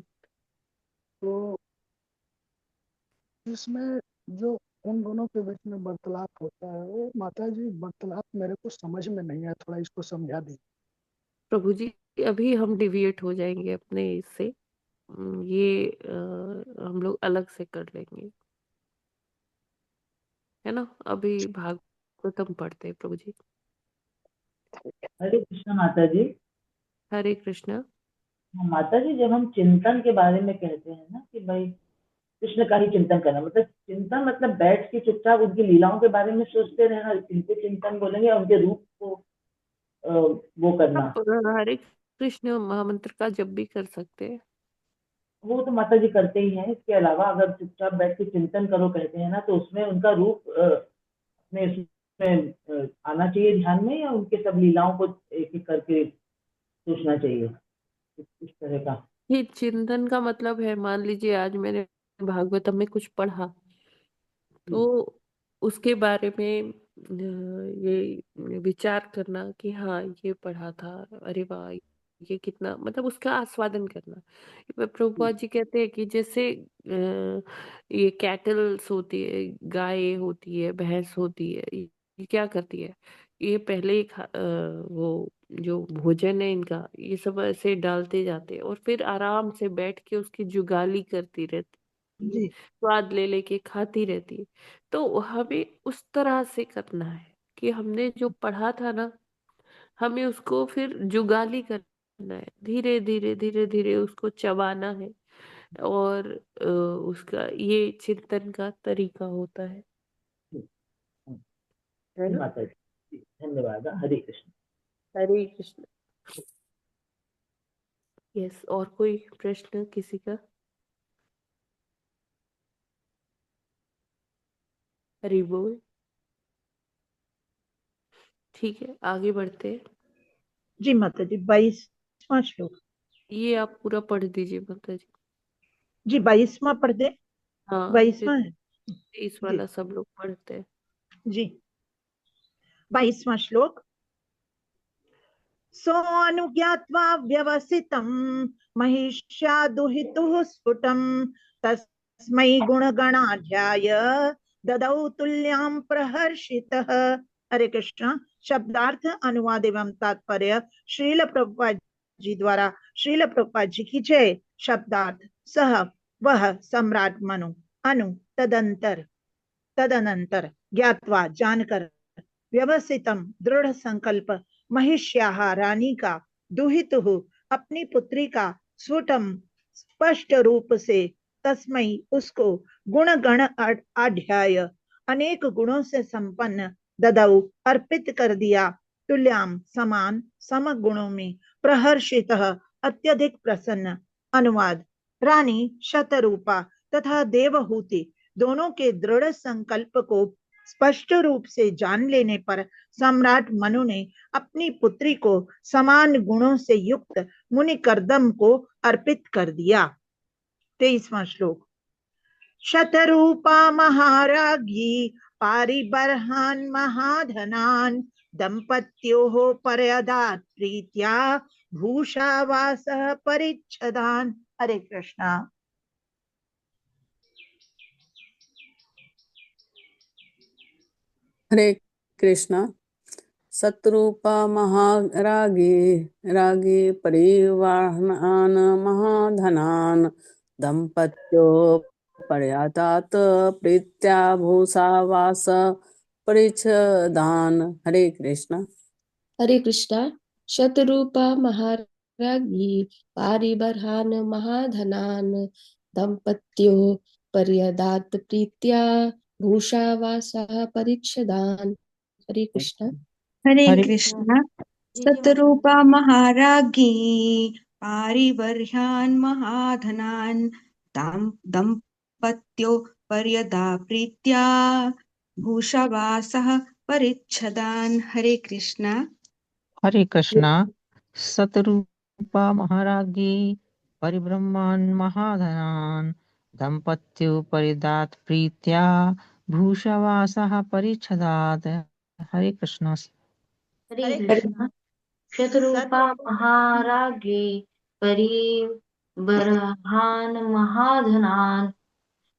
तो इसमें जो उन दोनों के बीच में वार्तालाप होता है, वो माता जी वार्तालाप मेरे को समझ में नहीं आया, थोड़ा इसको समझा दी। प्रभु जी अभी हम डिविएट हो जाएंगे अपने इससे। ये हम लोग अलग से कर लेंगे, है ना? अभी भागवतम पढ़ते हैं प्रभु जी। हरे कृष्ण माता जी। हरे कृष्णा। माता जी, जब हम चिंतन के बारे में कहते हैं ना कि भाई कृष्ण का ही चिंतन करना, मतलब चिंतन मतलब बैठ के चुपचाप उनकी लीलाओं के बारे में सोचते रहना, इनको चिंतन बोलेंगे। और उनके रूप को अ, वो करना, आप हरे कृष्ण महामंत्र का जब भी कर सकते हैं। वो तो माता जी करते ही हैं। इसके अलावा अगर चुपचाप बैठ के चिंतन करो कहते हैं ना, तो उसमें उनका रूप अपने उसमें आना चाहिए ध्यान में, या उनके सब लीलाओं को एक एक करके सोचना चाहिए, इस तरह का। ये चिंतन का मतलब है, मान लीजिए आज मैंने भागवतम में कुछ पढ़ा हम्म, तो उसके बारे में ये विचार करना कि हाँ ये पढ़ा था, अरे वाह ये कितना, मतलब उसका आस्वादन करना। हम्म, प्रभुपाद जी कहते हैं कि जैसे ये कैटल्स होती है, गाय होती है, भैंस होती है, ये क्या करती है, ये पहले ही वो जो भोजन है इनका ये सब ऐसे डालते जाते हैं और फिर आराम से बैठ के उसकी जुगाली करती रहती है, जी स्वाद ले लेके खाती रहती है। तो हमें उस तरह से करना है कि हमने जो पढ़ा था ना, हमें उसको फिर जुगाली करना है, धीरे धीरे धीरे धीरे उसको चबाना है। और उसका ये चिंतन का तरीका होता हम्म, हम्म। है जी ना? माता जी, धन्यवाद। हरे कृष्ण। हरे कृष्ण। यस, और कोई प्रश्न किसी का? हरि बोल। ठीक है, आगे बढ़ते हैं। जी माता जी, 22वां श्लोक। ये आप पूरा पढ़ दीजिए माता जी। जी 22वां पढ़ दे। हाँ फिर 22वां है। 23 जी वाला सब लोग पढ़ते हैं। जी 22वां श्लोक। सोऽनुज्ञात्वा व्यवसितं महिष्यादुहितुः स्फुटं तस्मै गुणगणाढ्याय ददौ तुल्यां प्रहर्षितः। हरे कृष्ण। शब्दार्थ, अनुवाद एवं तात्पर्य श्रील प्रभुपाद जी द्वारा। श्रील प्रभुपाद जी की जय। शब्दार्थ, सह वह सम्राट मनु, अनु तदनंतर ज्ञात्वा जानकर, व्यवसितम दृढ़ संकल्प, महिष्याः रानी का, दुहितुः अपनी पुत्री का, स्वटम स्पष्ट रूप से, तस्मय उसको, गुण गण आढ्याय अनेक गुणों से संपन्न, ददौ अर्पित कर दिया, तुल्याम समान सम गुणों में, प्रहर्षितः अत्यधिक प्रसन्न। अनुवाद, रानी शतरूपा तथा देवहूति दोनों के दृढ़ संकल्प को स्पष्ट रूप से जान लेने पर सम्राट मनु ने अपनी पुत्री को समान गुणों से युक्त मुनि कर्दम को अर्पित कर दिया। 23वां श्लोक। शतरूपा महाराज्ञी पारिबर्हान् महाधनान् दंपत्योः पर्यदात् प्रीत्या भूषावासः परिच्छदान्। हरे कृष्णा। हरे कृष्णा। शत्रुपा महारागे रागे परिवाहनान महाधनान दंपत्यो पर्यातात प्रीत्या भूषावास परिच्छदान। हरे कृष्णा। हरे कृष्णा। शतरूपा महाराज्ञी पारिबर्हान् महाधनान् दंपत्यो पर्यदात् प्रीत्या भूषावासः परिच्छदान्। हरे कृष्णा। हरे हरे कृष्णा। शतरूपा महाराज्ञी पारिबर्हान् महाधनान् दंपत्यो पर्यदा प्रीत्या भूषावासः परिच्छदान्। हरे कृष्णा। हरे कृष्णा। शतरूपा महाराज्ञी परिब्रह्मान् महाधनान् दंपत्यो परिदात प्रीत्या भूषावासः परिच्छदात्। हरे कृष्णा। हरे कृष्णा। शतरूपा महाराज्ञी परिबर्हान् महाधनान्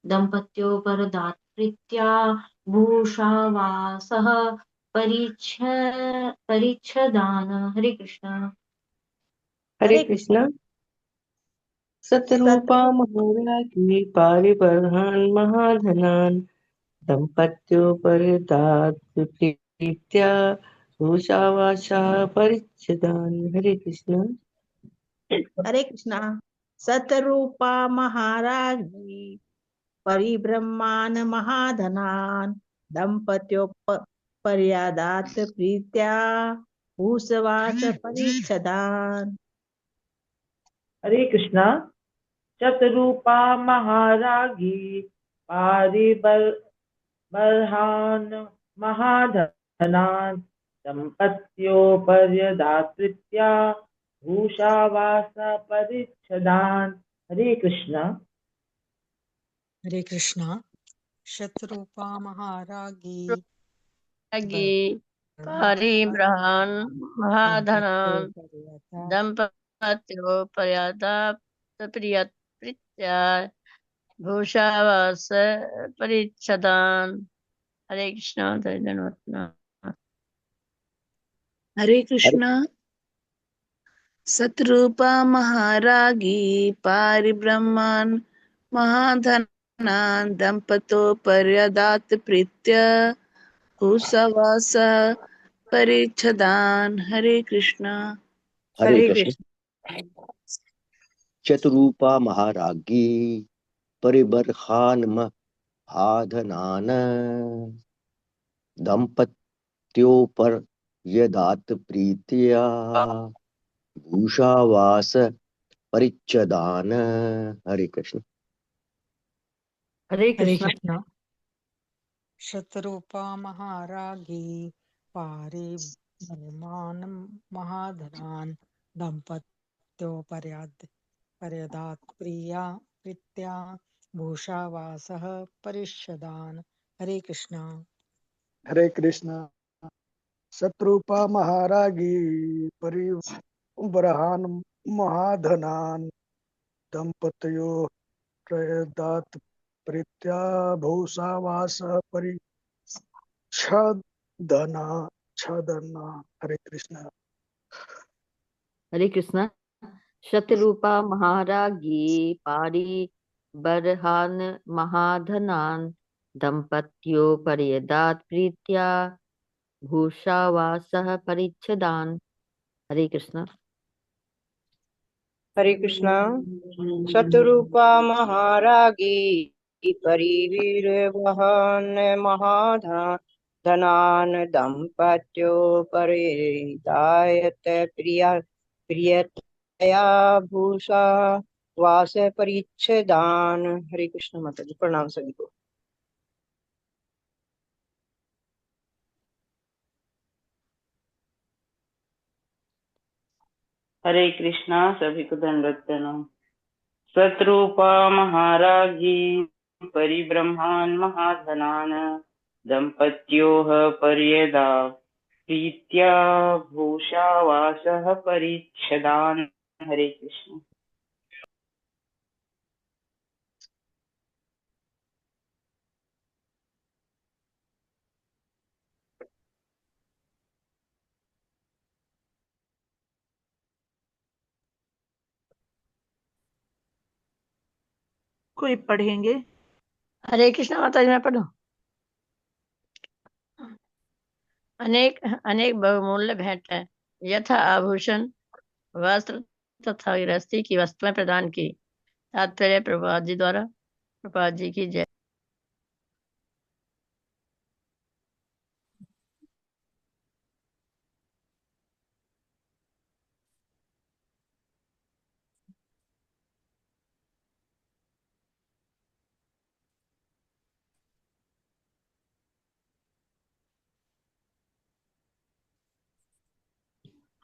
दंपत्यो परदात् प्रीत्या भूषावासः परिच्छदान्। हरे कृष्णा। हरे कृष्णा। शतरूपा महाराज्ञी पारिबर्हान् महाधनान् दंपत्यो परिदात् प्रीत्या भूषावासः परिच्छदान्। हरे कृष्णा। हरे कृष्णा। शतरूपा महाराज्ञी परिब्रह्मान् महाधनान् दंपत्यो पर्यादात् प्रीत्या भूषवास परिच्छदान्। हरे कृष्णा। शतरूपा महाराज्ञी पारिबर्हान् महाधनान् दंपत्यो पर्यदात् प्रीत्या भूषावास परिच्छदान्। हरे कृष्णा। हरे कृष्णा। शतरूपा महारागी परिब्रहान् महाधनान् दंपत्यो पर्यादात् प्रीत्या भूषावास परिच्छदान्। हरे कृष्णा। धन्यवाद। हरे कृष्णा। शतरूपा महारागी पारिब्रह्मान् महाधनान् दंपतो पर्यदात् प्रीत्या भूषावास परिच्छदान्। हरे कृष्णा। हरे कृष्ण। चतुरूपा महाराज्ञी परिबर्हान् महाधनान् दंपत्योपर्यदात् प्रीत्या भूषावास परिच्छदान्। हरे कृष्ण। हरे हरे कृष्णा। कृष्णा। शतरूपा महारागी पारिबर्हान् महाधनान् दंपत्यो पर्यदात् प्रीत्या भूषावासः परिच्छदान्। हरे कृष्णा। हरे कृष्णा। शत्रुपा महारागी परिबर्हान् महाधनान् दंपत्यो पर्यदात् प्रीत्या भूषावासः परिच्छदान्। धना छदना। हरे कृष्णा। हरे कृष्णा। शतरूपा महारागी पारी बरहान महाधनान दंपत्यो पर्यदात प्रीत्या भूषावासः परिच्छदान। हरे कृष्णा। हरे कृष्णा। शतरूपा महारागी परिवीर वहन महाधनान दंपत्यो परिदायत प्रियतया भूषा वास परिच्छदान। हरे कृष्ण माता जी, प्रणाम सभी को। हरे कृष्णा, सभी को दंडवत प्रणाम। शतरूपा महाराजी परिब्रह्मान् महाधनान् दंपत्योः पर्यदा प्रीत्या भूषावासः परिच्छदान। हरे कृष्ण। कोई पढ़ेंगे? हरे कृष्ण माता जी, मैं पढ़ूं। अनेक अनेक बहुमूल्य भेंट है, यथा आभूषण, वस्त्र तथा गृहस्थी की वस्तुएं प्रदान की। तात्पर्य प्रभुपाद जी द्वारा। प्रभुपाद जी की जय।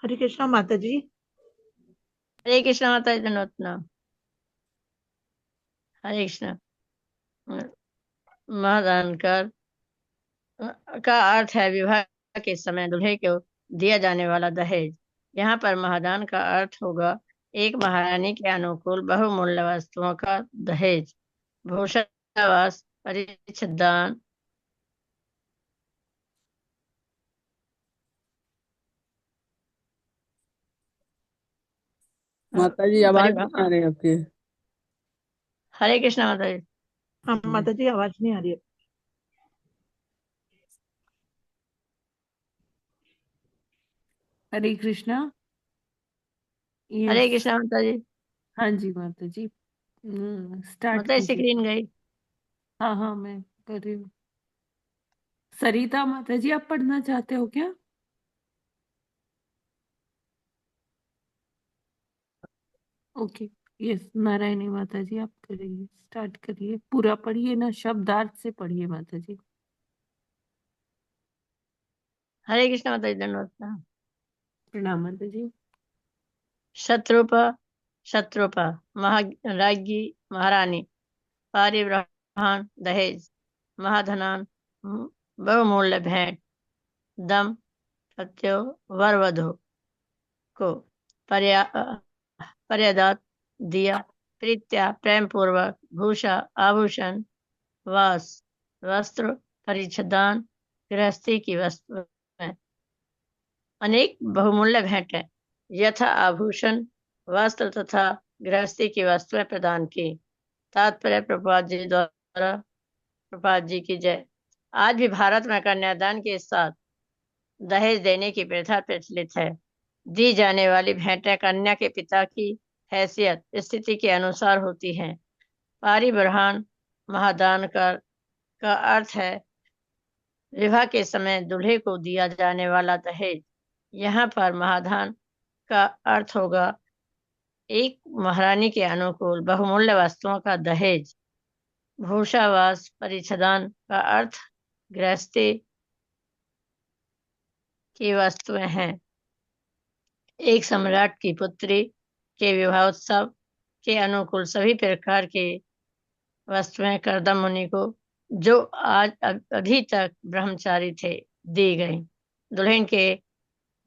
हरे कृष्णा माता जी। हरे कृष्ण माता जी, धन्यवाद प्रणाम। हरे कृष्ण। महादान का अर्थ है विवाह के समय दूल्हे को दिया जाने वाला दहेज। यहाँ पर महादान का अर्थ होगा एक महारानी के अनुकूल बहुमूल्य वस्तुओं का दहेज। भूषावास परिच्छदान। माता जी आवाज नहीं आ रही आपकी। हरे कृष्ण माता जी। हाँ माता जी, आवाज नहीं आ रही है। हरे कृष्णा। हरे यस। कृष्ण माता जी। हाँ जी माता जी, स्टार्ट माता जी कीजिए। स्क्रीन गई। हाँ हाँ, मैं कर रही हूँ। सरिता माता जी, आप पढ़ना चाहते हो क्या? ओके। यस, नारायणी माता जी, आप करिए, स्टार्ट करिए। पूरा पढ़िए ना, शब्दार्थ से पढ़िए माता जी। हरे कृष्ण माता जी, धन्यवाद प्रणाम। प्रणाम माता जी। शत्रुपा शत्रुपा महाराज्ञी महारानी पारिब्रहान दहेज महाधनान बहुमूल्य भेंट दम पत्यो वर वधु को पर्यादात दिया प्रीत्या प्रेम पूर्वक भूषा आभूषण वास वस्त्र परिच्छदान गृहस्थी की वस्तु में अनेक बहुमूल्य भेंट है, यथा आभूषण, वस्त्र तथा गृहस्थी की वस्तुएं प्रदान की। तात्पर्य प्रभुपाद जी द्वारा। प्रभुपाद जी की जय। आज भी भारत में कन्यादान के साथ दहेज देने की प्रथा प्रचलित है। दी जाने वाली भेंटें कन्या के पिता की हैसियत स्थिति के अनुसार होती हैं। पारिबरहान महादान का अर्थ है विवाह के समय दूल्हे को दिया जाने वाला दहेज। यहाँ पर महादान का अर्थ होगा एक महारानी के अनुकूल बहुमूल्य वस्तुओं का दहेज। भूषावास परिच्छदान का अर्थ गृहस्थी की वस्तुएं हैं। एक सम्राट की पुत्री के विवाहोत्सव के अनुकूल सभी प्रकार के वस्तुएं करदम मुनि को, जो आज अभी तक ब्रह्मचारी थे, दी गई। दुल्हन के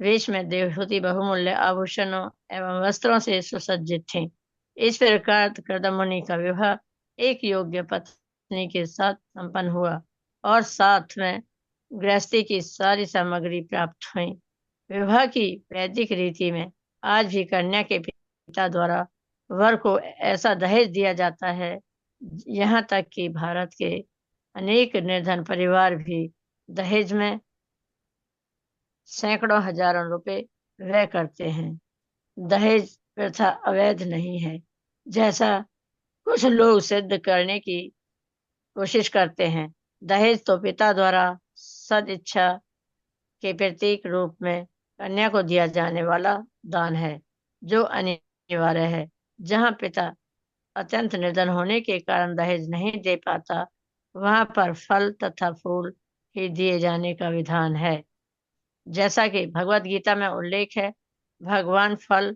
वेश में देवहूति बहुमूल्य आभूषणों एवं वस्त्रों से सुसज्जित थे। इस प्रकार करदम मुनि का विवाह एक योग्य पत्नी के साथ संपन्न हुआ और साथ में गृहस्थी की सारी सामग्री प्राप्त हुई। विवाह की वैदिक रीति में आज भी कन्या के पिता द्वारा वर को ऐसा दहेज दिया जाता है, यहाँ तक कि भारत के अनेक निर्धन परिवार भी दहेज में सैकड़ों हजारों रुपए व्यय करते हैं। दहेज प्रथा अवैध नहीं है, जैसा कुछ लोग सिद्ध करने की कोशिश करते हैं। दहेज तो पिता द्वारा सदिच्छा के प्रतीक रूप में कन्या को दिया जाने वाला दान है, जो अनिवार्य है। जहाँ पिता अत्यंत निर्धन होने के कारण दहेज नहीं दे पाता, वहां पर फल तथा फूल ही दिए जाने का विधान है। जैसा कि भगवत गीता में उल्लेख है, भगवान फल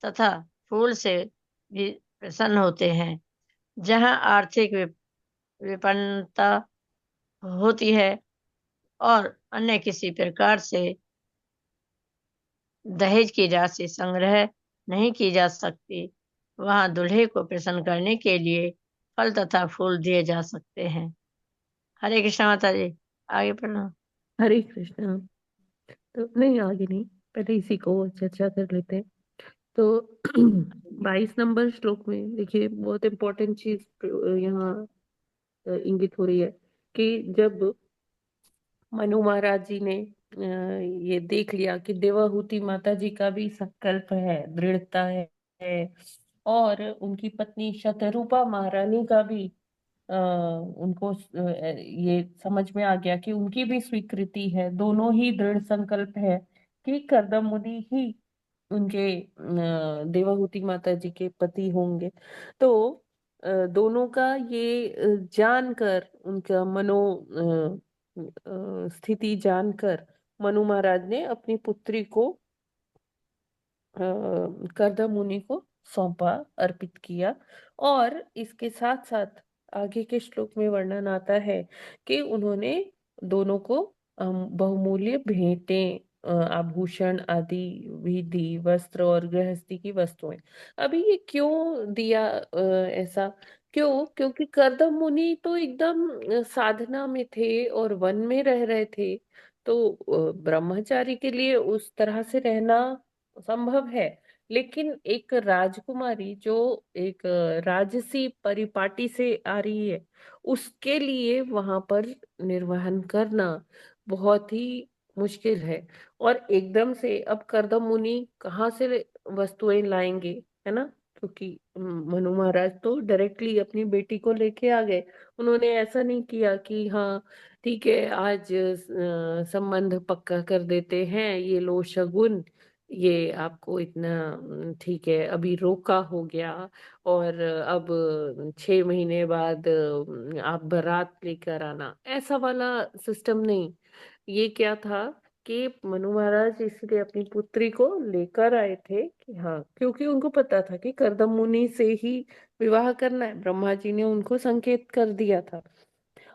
तथा फूल से भी प्रसन्न होते हैं। जहाँ आर्थिक विपन्नता होती है और अन्य किसी प्रकार से दहेज की राशि संग्रह नहीं की जा सकती, वहां दूल्हे को प्रसन्न करने के लिए फल तथा फूल दिए जा सकते हैं। हरे कृष्ण माता जी, आगे पढ़ना। हरे कृष्णा। तो नहीं, आगे नहीं, पहले इसी को चर्चा कर लेते हैं। तो 22 नंबर श्लोक में देखिए, बहुत इम्पोर्टेंट चीज यहाँ इंगित हो रही है कि जब मनु महाराज जी ने ये देख लिया कि देवाहूति माता जी का भी संकल्प है, दृढ़ता है, और उनकी पत्नी शतरूपा महारानी का भी उनको ये समझ में आ गया कि उनकी भी स्वीकृति है, दोनों ही दृढ़ संकल्प है कि कर्दम मुनि ही उनके देवाहूति माता जी के पति होंगे। तो दोनों का ये जानकर, उनका स्थिति जानकर मनु महाराज ने अपनी पुत्री को कर्दम मुनि को सौंपा, अर्पित किया। और इसके साथ साथ आगे के श्लोक में वर्णन आता है कि उन्होंने दोनों को बहुमूल्य भेंटें, आभूषण आदि भी दी, वस्त्र और गृहस्थी की वस्तुएं। अभी ये क्यों दिया ऐसा? क्यों? क्योंकि कर्दम मुनि तो एकदम साधना में थे और वन में रह रहे थे। तो ब्रह्मचारी के लिए उस तरह से रहना संभव है, लेकिन एक राजकुमारी जो एक राजसी परिपाटी से आ रही है, उसके लिए वहां पर निर्वहन करना बहुत ही मुश्किल है। और एकदम से अब कर्दम मुनि कहाँ से वस्तुएं लाएंगे, है ना? क्योंकि मनु महाराज तो डायरेक्टली अपनी बेटी को लेके आ गए। उन्होंने ऐसा नहीं किया कि हाँ ठीक है, आज संबंध पक्का कर देते हैं, ये लो शगुन, ये आपको इतना ठीक है, अभी रोका हो गया और अब 6 महीने बाद आप बारात लेकर आना, ऐसा वाला सिस्टम नहीं। ये क्या था कि मनु महाराज इसलिए अपनी पुत्री को लेकर आए थे कि हाँ, क्योंकि उनको पता था कि कर्दम मुनि से ही विवाह करना है, ब्रह्मा जी ने उनको संकेत कर दिया था।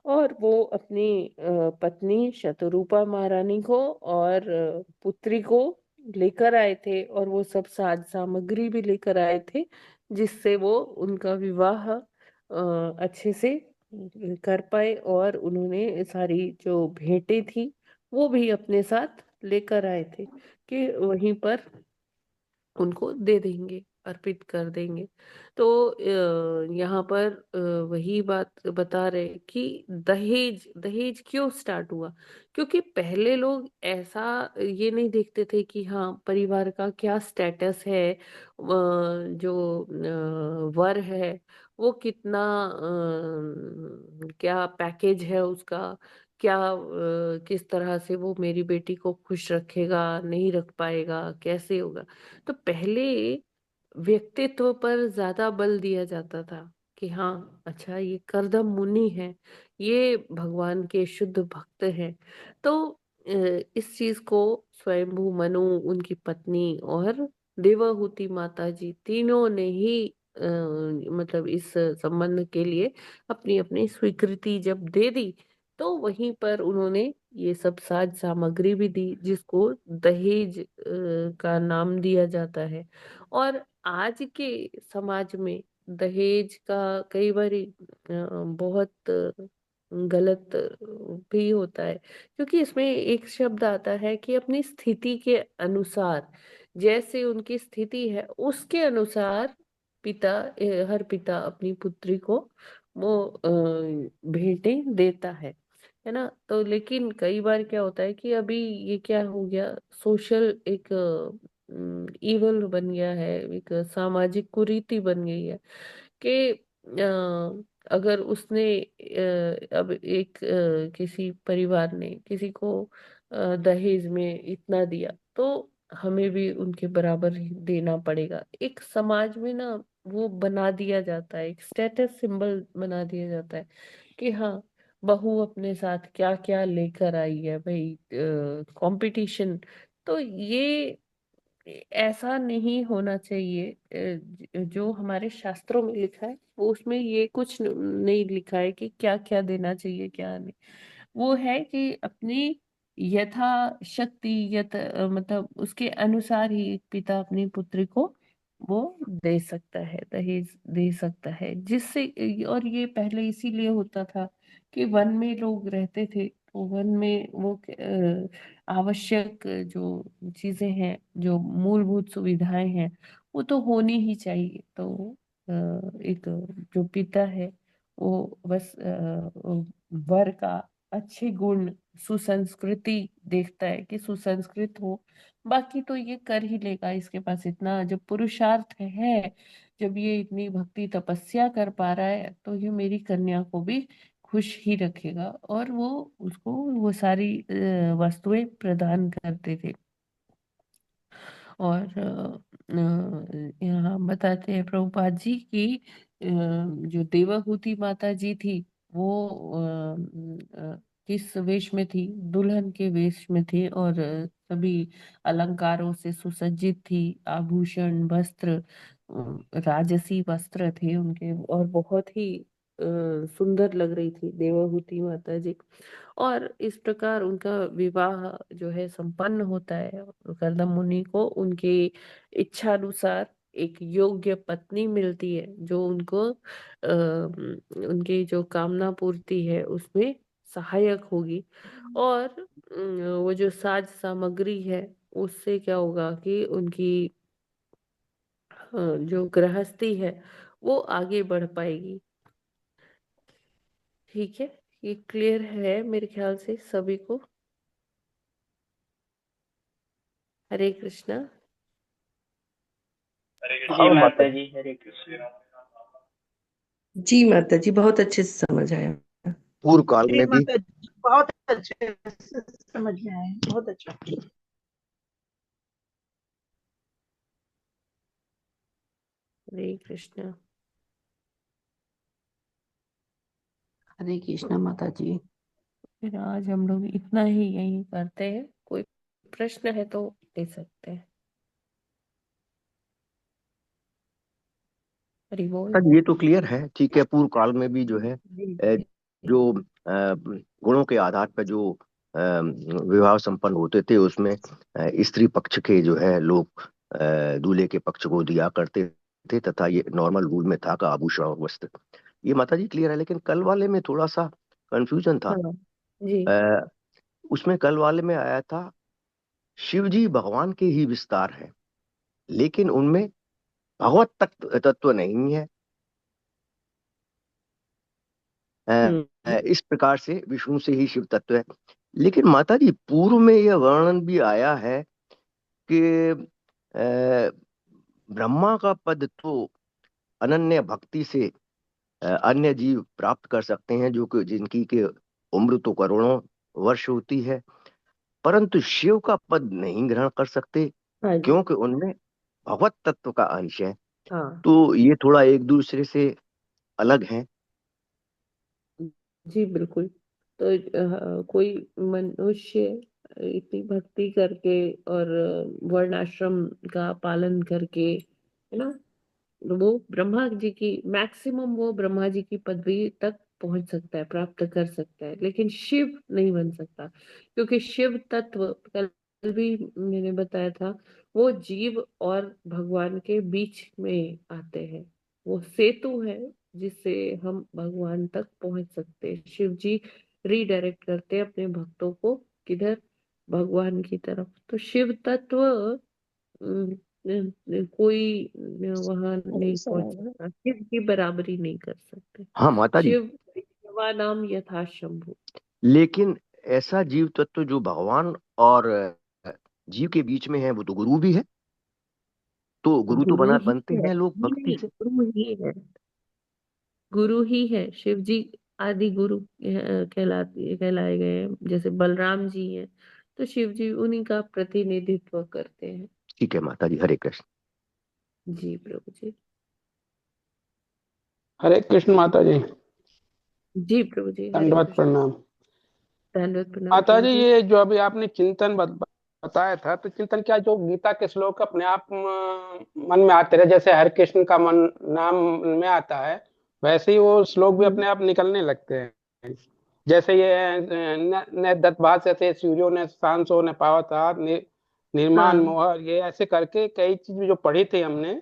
और वो अपनी पत्नी शतरूपा महारानी को और पुत्री को लेकर आए थे, और वो सब साज सामग्री भी लेकर आए थे, जिससे वो उनका विवाह अच्छे से कर पाए। और उन्होंने सारी जो भेंटें थी वो भी अपने साथ लेकर आए थे कि वहीं पर उनको दे देंगे, अर्पित कर देंगे। तो यहाँ पर वही बात बता रहे कि दहेज दहेज क्यों स्टार्ट हुआ? क्योंकि पहले लोग ऐसा ये नहीं देखते थे कि हाँ परिवार का क्या स्टेटस है, जो वर है वो कितना क्या पैकेज है उसका, क्या किस तरह से वो मेरी बेटी को खुश रखेगा, नहीं रख पाएगा, कैसे होगा। तो पहले व्यक्तित्व पर ज्यादा बल दिया जाता था कि हाँ अच्छा ये कर्दम मुनि है, ये भगवान के शुद्ध भक्त हैं। तो इस चीज को स्वयंभू मनु, उनकी पत्नी और देवाहूति माता जी तीनों ने ही मतलब इस संबंध के लिए अपनी अपनी स्वीकृति जब दे दी, तो वहीं पर उन्होंने ये सब साज सामग्री भी दी, जिसको दहेज का नाम दिया जाता है। और आज के समाज में दहेज का कई बार बहुत गलत भी होता है, क्योंकि इसमें एक शब्द आता है कि अपनी स्थिति के अनुसार, जैसे उनकी स्थिति है उसके अनुसार पिता, हर पिता अपनी पुत्री को वो भेंटें देता है ना। तो लेकिन कई बार क्या होता है कि अभी ये क्या हो गया, सोशल एक ईवल बन गया है, एक सामाजिक कुरीति बन गई है कि अगर उसने अब एक किसी परिवार ने किसी को दहेज में इतना दिया, तो हमें भी उनके बराबर ही देना पड़ेगा। एक समाज में ना वो बना दिया जाता है, एक स्टेटस सिंबल बना दिया जाता है कि हाँ, बहू अपने साथ क्या क्या लेकर आई है भाई, कंपटीशन। तो ये ऐसा नहीं होना चाहिए। जो हमारे शास्त्रों में लिखा है वो, उसमें ये कुछ नहीं लिखा है कि क्या क्या देना चाहिए क्या नहीं। वो है कि अपनी यथा शक्ति, मतलब उसके अनुसार ही एक पिता अपनी पुत्री को वो दे सकता है, दहेज दे सकता है, जिससे। और ये पहले इसीलिए होता था कि वन में लोग रहते थे, तो वन में वो आवश्यक जो चीजें हैं, जो मूलभूत सुविधाएं हैं, वो तो होनी ही चाहिए। तो एक जो पिता है वो बस वर का अच्छे गुण, सुसंस्कृति देखता है कि सुसंस्कृत हो, बाकी तो ये कर ही लेगा। इसके पास इतना जब पुरुषार्थ है, जब ये इतनी भक्ति तपस्या कर पा रहा है, तो ये मेरी कन्या को भी खुश ही रखेगा। और वो उसको वो सारी वस्तुएं प्रदान करते थे। और यहाँ बताते हैं प्रभुपाद जी की जो देवहूति माता जी थी, वो किस वेश में थी, दुल्हन के वेश में थी, और सभी अलंकारों से सुसज्जित थी, आभूषण वस्त्र, राजसी वस्त्र थे उनके, और बहुत ही सुंदर लग रही थी देवहूति माता जी। और इस प्रकार उनका विवाह जो है संपन्न होता है। कर्दम मुनि को उनके इच्छा अनुसार एक योग्य पत्नी मिलती है, जो उनको उनकी जो कामना पूर्ति है उसमें सहायक होगी। और वो जो साज सामग्री है, उससे क्या होगा कि उनकी जो गृहस्थी है वो आगे बढ़ पाएगी। ठीक है, ये क्लियर है मेरे ख्याल से सभी को। हरे कृष्णा। जी माता जी, हरे कृष्ण। जी माता जी, बहुत अच्छे से समझ आया। पूर्व काल जी में भी माता जी, बहुत अच्छे से समझ में आए, बहुत अच्छा। हरे कृष्णा। हरे कृष्णा माता जी। फिर आज हम लोग इतना ही यही करते हैं, कोई प्रश्न है तो ले सकते हैं। हरि बोल। सर ये तो क्लियर है, ठीक है। पूर्व काल में भी जो है जी। जो गुणों के आधार पर जो विवाह संपन्न होते थे, उसमें स्त्री पक्ष के जो है लोग दूल्हे के पक्ष को दिया करते थे, तथा ये नॉर्मल रूल में था का आभूषण और वस्त्र। ये माता जी क्लियर है, लेकिन कल वाले में थोड़ा सा कंफ्यूजन था। हाँ जी। अ, उसमें कल वाले में आया था शिव जी भगवान के ही विस्तार है, लेकिन उनमें भगवत तत्व नहीं है। इस प्रकार से विष्णु से ही शिव तत्व है। लेकिन माता जी पूर्व में यह वर्णन भी आया है कि अ, ब्रह्मा का पद तो अनन्य भक्ति से अन्य जीव प्राप्त कर सकते हैं, जो कि जिनकी के उम्र तो करोड़ों वर्ष होती है, परंतु शिव का पद नहीं ग्रहण कर सकते, हाँ जी। क्योंकि उनमें भगवत तत्व का अंश है। हाँ तो ये थोड़ा एक दूसरे से अलग है। जी, बिल्कुल। तो कोई मनुष्य इतनी भक्ति करके और वर्णाश्रम का पालन करके, है ना, वो ब्रह्मा जी की मैक्सिमम, वो ब्रह्मा जी की पदवी तक पहुंच सकता है, प्राप्त कर सकता है, लेकिन शिव नहीं बन सकता। क्योंकि शिव तत्व, कल भी मैंने बताया था, वो जीव और भगवान के बीच में आते हैं। वो सेतु है जिससे हम भगवान तक पहुंच सकते हैं। शिव जी रीडायरेक्ट करते हैं अपने भक्तों को किधर, भगवान की तरफ। तो शिव तत्व कोई वहां नहीं पहुंच सकता, शिव की बराबरी नहीं कर सकते। हाँ माता जी, शिव नाम यथा शंभु। लेकिन ऐसा जीव तत्व जो भगवान और जीव के बीच में है वो तो गुरु भी है। तो गुरु तो गुरु ही बनते है, हैं लोग नहीं भक्ति नहीं, से। गुरु ही है, गुरु ही है। शिव जी आदि गुरु कहलाए गए हैं। जैसे बलराम जी हैं तो शिव जी उन्हीं का प्रतिनिधित्व करते हैं। ठीक है माता जी, हरे कृष्ण। जी प्रभु जी। हरे कृष्ण माता जी, जी प्रभु जी, हरे दंडवत कृष्ण। प्रणाम। धन्यवाद प्रणाम माता प्रभु जी, जी। ये जो अभी आपने चिंतन बताया था, तो चिंतन क्या जो गीता के श्लोक अपने आप मन में आते रहे, जैसे हरे कृष्ण का मन नाम में आता है, वैसे ही वो श्लोक भी अपने आप निकलने लगते हैं। जैसे ये न दत्तभाष से सूर्यो ने सांसो ने पावता निर्माण हाँ मोहर, ये ऐसे करके कई चीज जो पढ़ी थी हमने,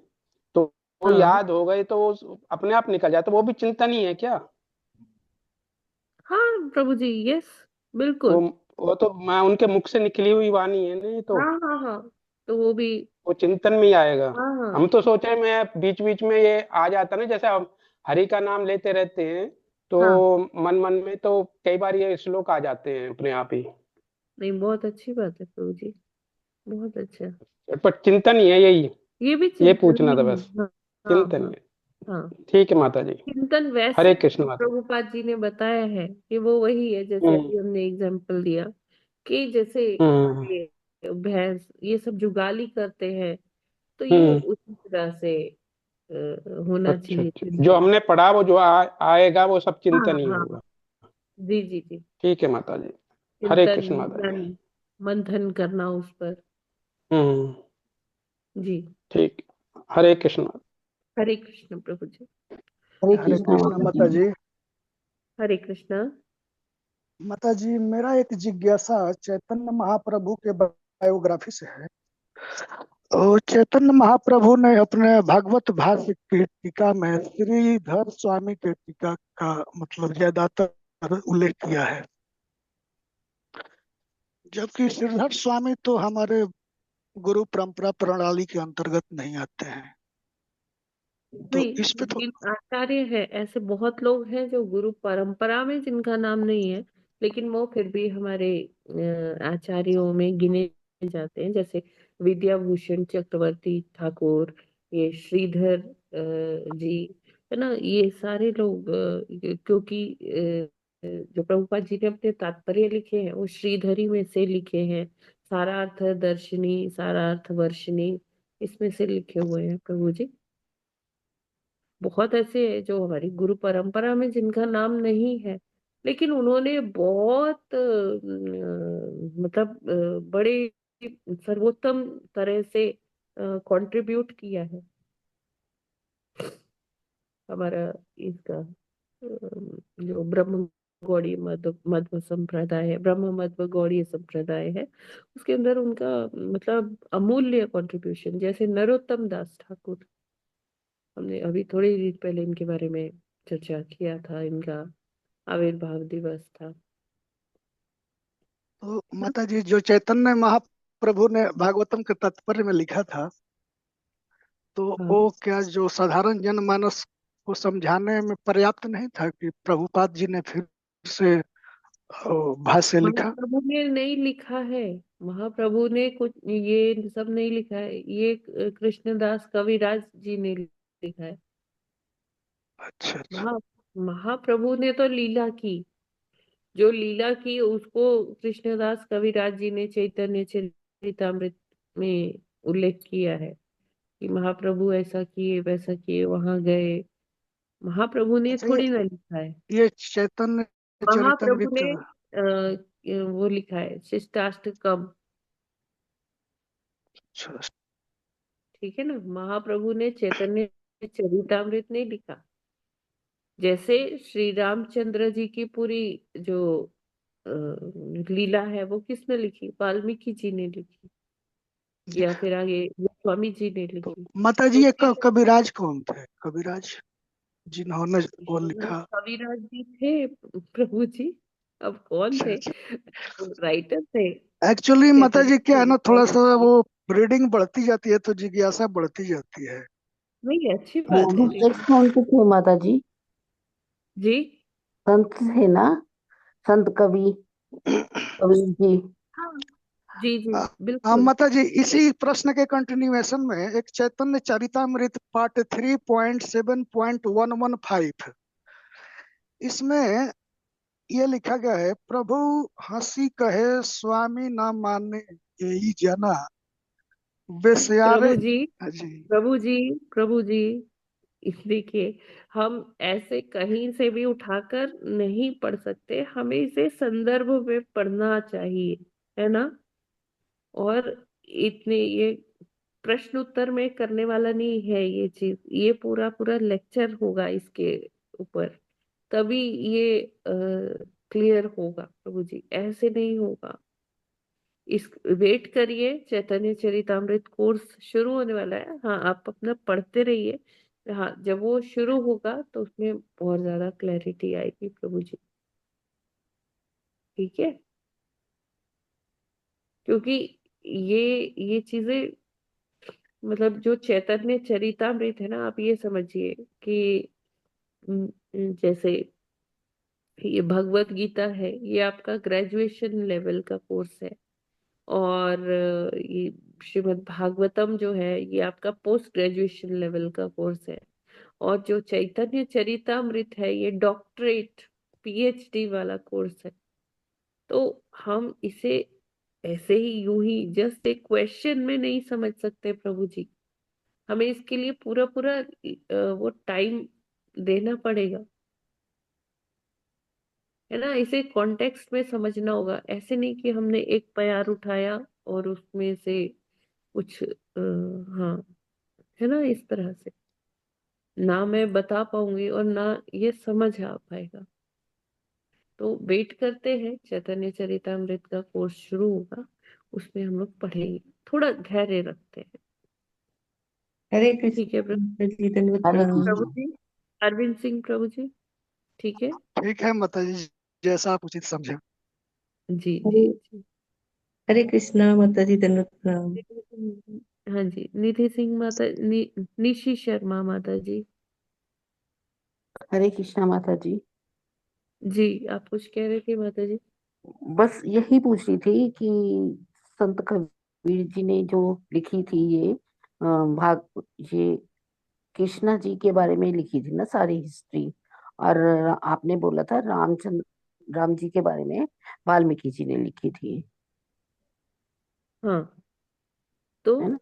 तो वो हाँ याद हो गई, तो वो अपने आप निकल जाता। वो भी चिंतन ही है क्या? हाँ प्रभु जी, यस वो बिल्कुल। वो तो मैं उनके मुख से निकली हुई वाणी है नहीं, तो हाँ हाँ हाँ, तो वो भी। वो चिंतन में ही आएगा। हाँ हाँ हम तो सोचे मैं बीच बीच में ये आ जाता ना, जैसे हम हरि का नाम लेते रहते हैं, हाँ, तो मन मन में तो कई बार ये श्लोक आ जाते हैं अपने आप ही। नहीं बहुत अच्छी बात है प्रभु जी, बहुत अच्छा। पर चिंतन ही है यही, ये भी ये चिंतन पूछना ही था है। बस। हाँ हाँ चिंतन ही हाँ है। हाँ। ठीक है माता जी, चिंतन वैसे हरे कृष्ण माता। प्रभुपाद जी ने बताया है कि वो वही है, जैसे हम्म अभी हमने एग्जाम्पल दिया कि जैसे हम्म ये भैंस ये सब जुगाली करते हैं, तो ये हम्म। उसी तरह से होना अच्छा चाहिए अच्छा, जो चिंतन। हमने पढ़ा वो जो आएगा वो सब हाँ चिंतन ही हाँ, होगा। जी जी जी। ठीक है माता जी, हरे चिंतन कृष्ण माता जी। मनन मंथन करना उस पर। हम्म। जी। ठीक, हरे कृष्ण माता। हरे कृष्ण प्रभु जी। हरे हरे कृष्णा कृष्णा माता माता जी। जी। हरे कृष्ण। माता जी, मेरा एक जिज्ञासा चैतन्य महाप्रभु के बायोग्राफी से है। चैतन्य महाप्रभु ने अपने भागवत भाष्य की टीका में श्रीधर स्वामी के टीका का मतलब ज्यादातर उल्लेख किया है, जबकि श्रीधर स्वामी तो हमारे गुरु परंपरा प्रणाली के अंतर्गत नहीं आते हैं। तो नहीं, इस पे लेकिन आचार्य है, ऐसे बहुत लोग हैं जो गुरु परंपरा में जिनका नाम नहीं है, लेकिन वो फिर भी हमारे आचार्यों में गिने जाते हैं। जैसे विद्याभूषण चक्रवर्ती ठाकुर, ये श्रीधर जी, है ना, ये सारे लोग क्योंकि जो प्रभुपाद जी ने अपने तात्पर्य लिखे हैं वो श्रीधरी में से लिखे हैं। सारार्थ दर्शनी, सारार्थ वर्षिणी, इसमें से लिखे हुए हैं प्रभु जी। बहुत ऐसे हैं जो हमारी गुरु परंपरा में जिनका नाम नहीं है, लेकिन उन्होंने बहुत मतलब बड़े सर्वोत्तम तरह से कंट्रीब्यूट किया है हमारा इसका जो ब्रह्म गौड़ी मध्व संप्रदाय है, ब्रह्म मध्व गौड़ी संप्रदाय है, उसके अंदर उनका मतलब अमूल्य कंट्रीब्यूशन। जैसे नरोत्तम दास ठाकुर, हमने अभी थोड़ी देर पहले इनके बारे में चर्चा किया था, इनका आविर्भाव दिवस था। तो माता जी, जो चैतन्य महाप्रभु ने भागवतम के तात्पर्य में लिखा था, तो हाँ वो क्या जो साधारण जनमानस को समझाने में पर्याप्त नहीं था कि प्रभुपाद जी ने फिर से भाष्य लिखा? महाप्रभु ने नहीं लिखा है, महाप्रभु ने कुछ ये सब नहीं लिखा है, ये कृष्णदास कविराज जी ने लिखा है। अच्छा अच्छा। महा महाप्रभु ने तो लीला की, जो लीला की उसको कृष्णदास कविराज जी ने चैतन्य चरितामृत में उल्लेख किया है कि महाप्रभु ऐसा किए वैसा किए, वहां गए। महाप्रभु ने अच्छा, थोड़ी ना लिखा है। ये चैतन्य महाप्रभु चरितमृत। ने वो लिखा है शिष्टाष्टकम, अच्छा, ठीक है ना। महाप्रभु ने चैतन्य चरितामृत नहीं लिखा। जैसे श्री रामचंद्र जी की पूरी जो लीला है वो किसने लिखी, वाल्मीकि जी ने लिखी, या फिर आगे स्वामी जी ने तो लिखी। माता तो जी, ये कविराज कौन थे? कविराज जिन्होंने वो लिखा। कविराज जी थे प्रभु जी, अब कौन थे? राइटर थे एक्चुअली माता जी क्या है ना, थोड़ा सा चैतन्य। वो रीडिंग बढ़ती जाती है तो जिज्ञासा बढ़ती जाती है। नहीं, अच्छी वो बात है अभिषेक संत थे माता जी, जी। संत थे ना, संत कवि कबीर जी। हाँ जी जी हाँ बिल्कुल। माता जी, इसी प्रश्न के कंटिन्यूएशन में एक चैतन्य चरितामृत पार्ट 3.7.115, इसमें ये लिखा गया है, प्रभु हंसी कहे स्वामी ना माने यही जना बेस्यारे। प्रभु जी, हाँ जी। प्रभु जी, प्रभु जी, देखिए, हम ऐसे कहीं से भी उठाकर नहीं पढ़ सकते, हमें इसे संदर्भ में पढ़ना चाहिए, है ना? और इतने ये प्रश्न उत्तर में करने वाला नहीं है ये चीज, ये पूरा पूरा लेक्चर होगा इसके ऊपर, तभी ये क्लियर होगा प्रभु जी, ऐसे नहीं होगा। इस वेट करिए, चैतन्य चरितामृत कोर्स शुरू होने वाला है। हाँ, आप अपना पढ़ते रहिए। हाँ, जब वो शुरू होगा तो उसमें बहुत ज्यादा क्लैरिटी आएगी प्रभु जी, ठीक है? क्योंकि ये चीजें, मतलब जो चैतन्य चरितामृत है ना, आप ये समझिए कि जैसे ये भगवत गीता है, ये आपका ग्रेजुएशन लेवल का कोर्स है। और ये श्रीमद् भागवतम जो है, ये आपका पोस्ट ग्रेजुएशन लेवल का कोर्स है। और जो चैतन्य चरितामृत है, ये डॉक्टरेट पीएचडी वाला कोर्स है। तो हम इसे ऐसे ही यूं ही जस्ट एक क्वेश्चन में नहीं समझ सकते प्रभु जी, हमें इसके लिए पूरा पूरा वो टाइम देना पड़ेगा, है ना? इसे कॉन्टेक्स्ट में समझना होगा। ऐसे नहीं कि हमने एक प्यार उठाया और उसमें से कुछ हाँ, है ना, इस तरह से ना मैं बता पाऊंगी और ना ये समझ आ पाएगा। तो वेट करते हैं, चैतन्य चरितामृत का कोर्स शुरू होगा, उसमें हम लोग पढ़ेंगे, थोड़ा धैर्य रखते हैं। हरे कृष्ण ठीक है माता जी, दंडवत हरे प्रणाम। प्रभु कृष्ण। जी, अरविंद सिंह प्रभु जी, ठीक है? ठीक है माता जी, जैसा आप उचित समझे। जी हरे जी जी। हरे कृष्णा माता जी, दंडवत प्रणाम। हाँ जी, निधि सिंह माता, निशी शर्मा माता जी। हरे कृष्णा माता जी। जी, आप कुछ कह रहे थे माता जी? बस यही पूछ रही थी कि संत कबीर जी ने जो लिखी थी ये ये कृष्णा जी के बारे में लिखी थी ना सारी हिस्ट्री, और आपने बोला था राम जी के बारे में वाल्मीकि जी ने लिखी थी, हाँ, तो है ना?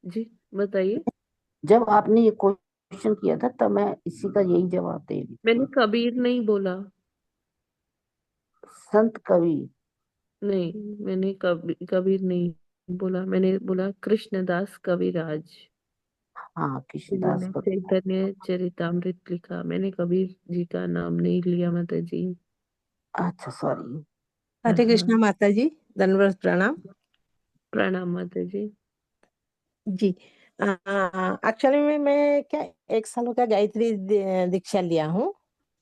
जी बताइए। जब आपने ये क्वेश्चन किया था तब मैं इसी का यही जवाब दे रही मैंने थी। कबीर नहीं बोला। संत कबीर। नहीं, मैंने कबीर नहीं बोला, मैंने बोला कृष्णदास कविराज, हाँ, कृष्णदास जिन्होंने कबीर। चैतन्य चरितामृत लिखा। मैंने कबीर जी का नाम नहीं लिया माता जी। अच्छा, सॉरी। हरे हाँ, कृष्णा माता जी, दंडवत प्रणाम। प्रणाम माता जी। जी, एक्चुअली में मैं क्या 1 साल का गायत्री दीक्षा लिया हूँ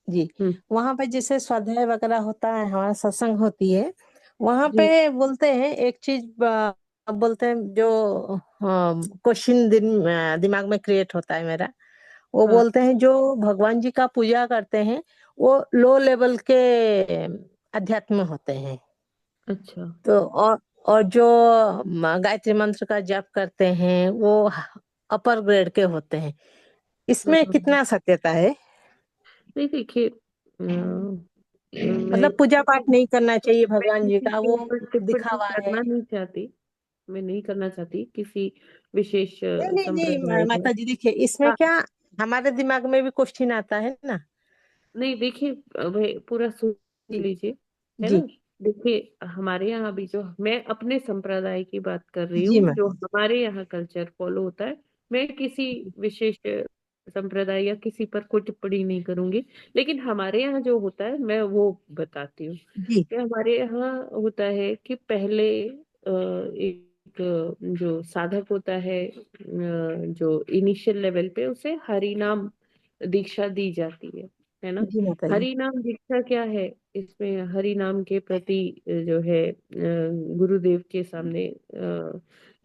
जी। वहां पे जैसे स्वाध्याय वगैरह होता है, हमारा सत्संग होती है, वहां जी पे बोलते हैं एक चीज, बोलते हैं जो क्वेश्चन दिमाग में क्रिएट होता है मेरा, वो हाँ, बोलते हैं जो भगवान जी का पूजा करते हैं वो लो लेवल के अध्यात्म होते हैं। अच्छा। तो और जो गायत्री मंत्र का जप करते हैं वो अपर ग्रेड के होते हैं। इसमें हाँ, कितना सत्यता है? नहीं देखिए, मैं मतलब पूजा पाठ नहीं करना चाहिए मैं भगवान जी किसी का, के वो ऊपर टिप्पणी दिखावा है। करना नहीं चाहती, मैं नहीं करना चाहती किसी विशेष नहीं नहीं नहीं, संप्रदाय में। माता जी देखिए, इसमें हाँ, क्या हमारे दिमाग में भी क्वेश्चन आता है ना। नहीं देखिए, भाई पूरा सुन जी लीजिए, है ना? जी देखिए, हमारे यहाँ भी, जो मैं अपने संप्रदाय की बात कर रही जी हूँ, जो माता जी। हमारे यहाँ कल्चर फॉलो होता है, मैं किसी विशेष संप्रदाय या किसी पर कोई टिप्पणी नहीं करूंगी, लेकिन हमारे यहाँ जो होता है मैं वो बताती हूँ। जी कि हमारे यहाँ होता है कि पहले एक जो साधक होता है, जो इनिशियल लेवल पे, उसे हरि नाम दीक्षा दी जाती है ना। जी माता जी। हरि नाम दीक्षा क्या है, इसमें हरि नाम के प्रति जो है गुरुदेव के सामने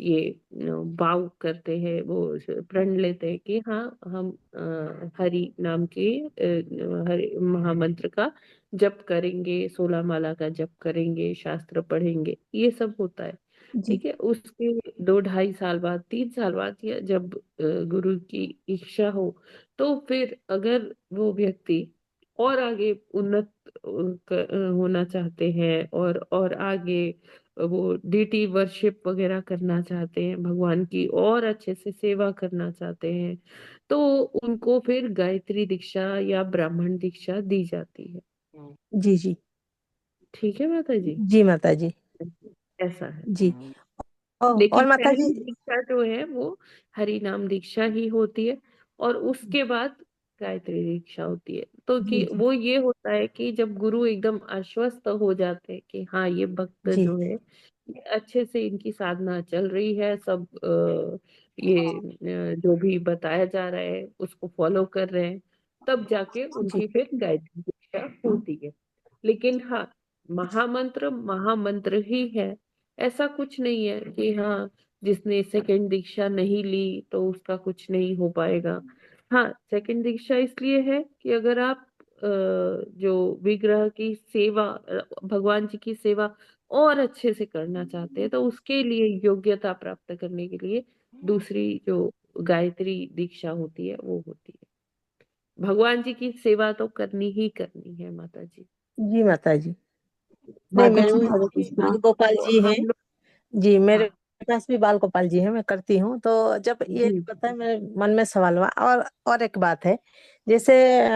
ये भाव करते हैं, वो प्रण लेते हैं कि हाँ हम हरि नाम के हरि महामंत्र का जप करेंगे, 16 माला का जप करेंगे, शास्त्र पढ़ेंगे, ये सब होता है। जी ठीक है, उसके 2-2.5 साल बाद, 3 साल बाद, या जब गुरु की इच्छा हो, तो फिर अगर वो व्यक्ति और आगे उन्नत होना चाहते हैं और आगे वो डीटी वर्शिप वगैरह करना चाहते हैं, भगवान की और अच्छे से सेवा करना चाहते हैं, तो उनको फिर गायत्री दीक्षा या ब्राह्मण दीक्षा दी जाती है। जी जी ठीक है माता जी, जी माता जी। ऐसा है। जी लेकिन और माता जी, पहली दीक्षा जो है वो हरि नाम दीक्षा ही होती है, और उसके बाद गायत्री दीक्षा होती है। तो जी कि जी वो ये होता है कि जब गुरु एकदम आश्वस्त हो जाते हैं कि हाँ ये भक्त जी जो है ये अच्छे से इनकी साधना चल रही है, सब जो भी बताया जा रहा है उसको फॉलो कर रहे हैं, तब जाके जी उनकी फिर गायत्री दीक्षा होती है। लेकिन हाँ, महामंत्र महामंत्र ही है, ऐसा कुछ नहीं है कि हाँ जिसने सेकंड दीक्षा नहीं ली तो उसका कुछ नहीं हो पाएगा। हाँ, सेकंड दीक्षा इसलिए है कि अगर आप जो विग्रह की सेवा, भगवान जी की सेवा और अच्छे से करना चाहते हैं, तो उसके लिए योग्यता प्राप्त करने के लिए दूसरी जो गायत्री दीक्षा होती है वो होती है। भगवान जी की सेवा तो करनी ही करनी है माता जी। जी माता जी। नहीं, माता मेरे जी पास हरे भी कृष्णा। बाल गोपाल जी हम हैं। लोग, जी, मेरे हाँ पास भी बाल गोपाल जी हैं, मैं करती हूँ। तो जब ये जी पता है, मेरे मन में सवाल हुआ। और एक बात है, जैसे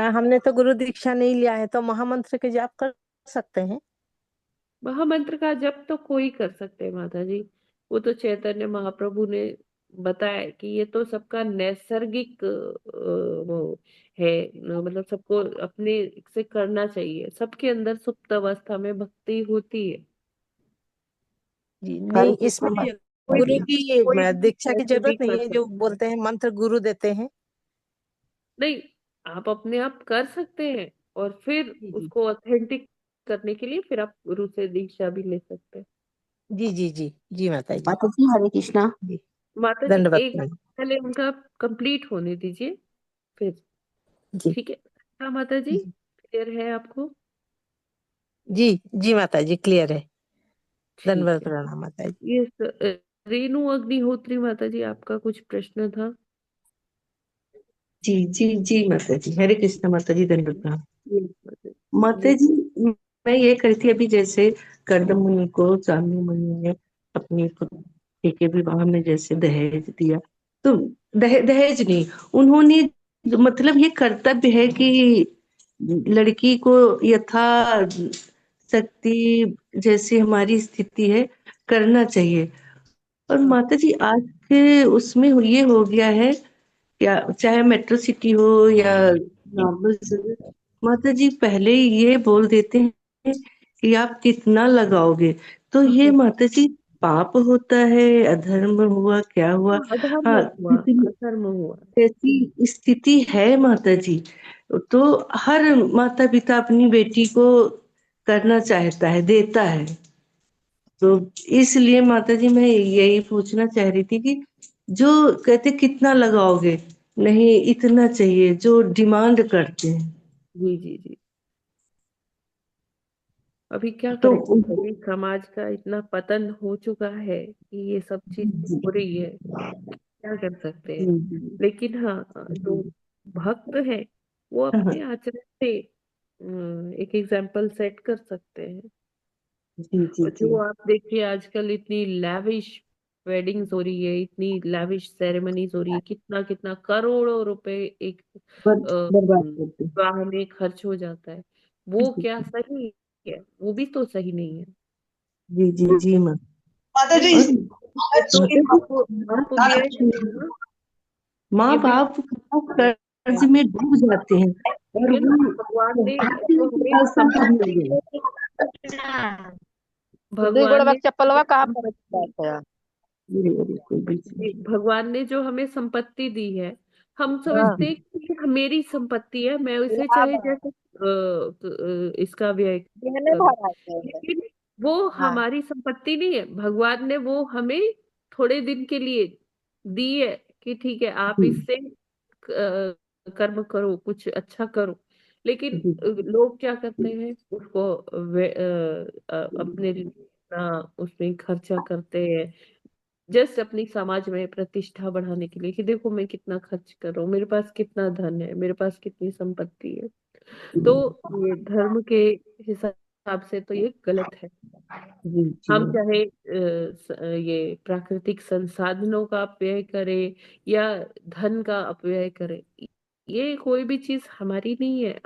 हमने तो गुरु दीक्षा नहीं लिया है, तो महामंत्र के जाप कर सकते हैं? महामंत्र का जप तो कोई कर सकते हैं माता जी, वो तो चैतन्य महाप्रभु ने बताया है कि ये तो सबका नैसर्गिक वो है, मतलब सबको अपने से करना चाहिए, सबके अंदर सुप्त अवस्था में भक्ति होती है। जी हरे नहीं, कृष्णा इसमें कोई गुरु भी की कोई भी दीक्षा की कैसे भी जरूरत नहीं कर है, जो सकता है। बोलते हैं मंत्र गुरु देते हैं। नहीं, आप अपने आप कर सकते हैं, और फिर जी जी उसको ऑथेंटिक करने के लिए फिर आप गुरु से दीक्षा भी ले सकते हैं। जी जी जी जी माता जी। माता जी हरे कृष्णा। जी, माता जी दंडवत एक प्रणाम। पहले उनका कंप्लीट होने दीजिए फिर। जी ठीक है, हाँ माता जी, जी क्लियर है आपको? जी जी माता जी, क्लियर है। ठीक दंडवत है। प्रणाम माता जी। ये रेणु अग्निहोत्री माता जी, आपका कुछ प्रश्न था? जी जी जी माता जी, हरे कृष्णा माता जी, दंडवत प्रणाम। ये माता माता जी, जी, मैं ये करी थी अभी, जैसे कर्दम मुनि को चांदी मुनि ने अपनी पुत्री के विवाह में जैसे दहेज दिया, तो दहेज नहीं, उन्होंने मतलब ये कर्तव्य है कि लड़की को यथा शक्ति जैसे हमारी स्थिति है करना चाहिए। और हाँ माता जी आज के उसमें ये हो गया है, या चाहे मेट्रो सिटी हो या नॉर्मल जगह, माता जी पहले ये बोल देते हैं कि आप कितना लगाओगे, तो ये माता जी पाप होता है, अधर्म हुआ, क्या हुआ? हाँ, अधर्म हाँ, हुआ, जितनी अधर्म हुआ। जैसी स्थिति है माता जी, तो हर माता पिता अपनी बेटी को करना चाहता है, देता है। तो इसलिए माता जी मैं यही पूछना चाह रही थी कि जो कहते कितना लगाओगे, नहीं इतना चाहिए, जो डिमांड करते हैं, जी जी जी, अभी क्या तो करें, अभी समाज का इतना पतन हो चुका है कि ये सब चीजें हो रही है, क्या कर सकते हैं। लेकिन हाँ, जो भक्त है वो अपने आचरण से एक एग्जाम्पल सेट कर सकते हैं। जी जी और जी, जो आप देखिए आजकल इतनी लैविश वेडिंग्स हो रही है, इतनी लैविश सेरेमनीज हो रही है, कितना कितना करोड़ों रुपए एक बर्बाद करते हैं। विवाह में खर्च हो जाता है, वो क्या सही है? वो भी तो सही नहीं है। जी जी जी माँ। माता जी, नहीं, और ये तो माता पाप व्यय है जी, ना, माँ ये बाप कर्ज में डूब जाते हैं, और है ना। वो भगवान ने आखिरी जो हमें साल संपत्ति संपत्ति, मिल गई। दुई भगवान गोड़वा ने के चप्पलवा कहाँ पर है? बिल्कुल बिल्कुल। भगवान ने जो हमें संपत्ति दी है, हम हाँ समझते हैं कि ये मेरी संपत्ति है, मैं इसे लाभ चाहे है, जैसे इसका व्यय देने करूं, भरा है। लेकिन वो हाँ हमारी संपत्ति नहीं है। भगवान ने वो हमें थोड़े दिन के लिए दी है कि ठीक है आप जी इससे कर्म करो, कुछ अच्छा करो। लेकिन जी लोग क्या करते हैं, उसको अपने लिए अपना उसमें खर्चा करते हैं, जस्ट अपनी समाज में प्रतिष्ठा बढ़ाने के लिए कि देखो मैं कितना खर्च कर रहा हूँ, मेरे पास कितना धन है, मेरे पास कितनी संपत्ति है। तो ये धर्म के हिसाब से तो ये गलत है। जी जी हम चाहे ये प्राकृतिक संसाधनों का अपव्यय करें या धन का अपव्यय करें, ये कोई भी चीज हमारी नहीं है।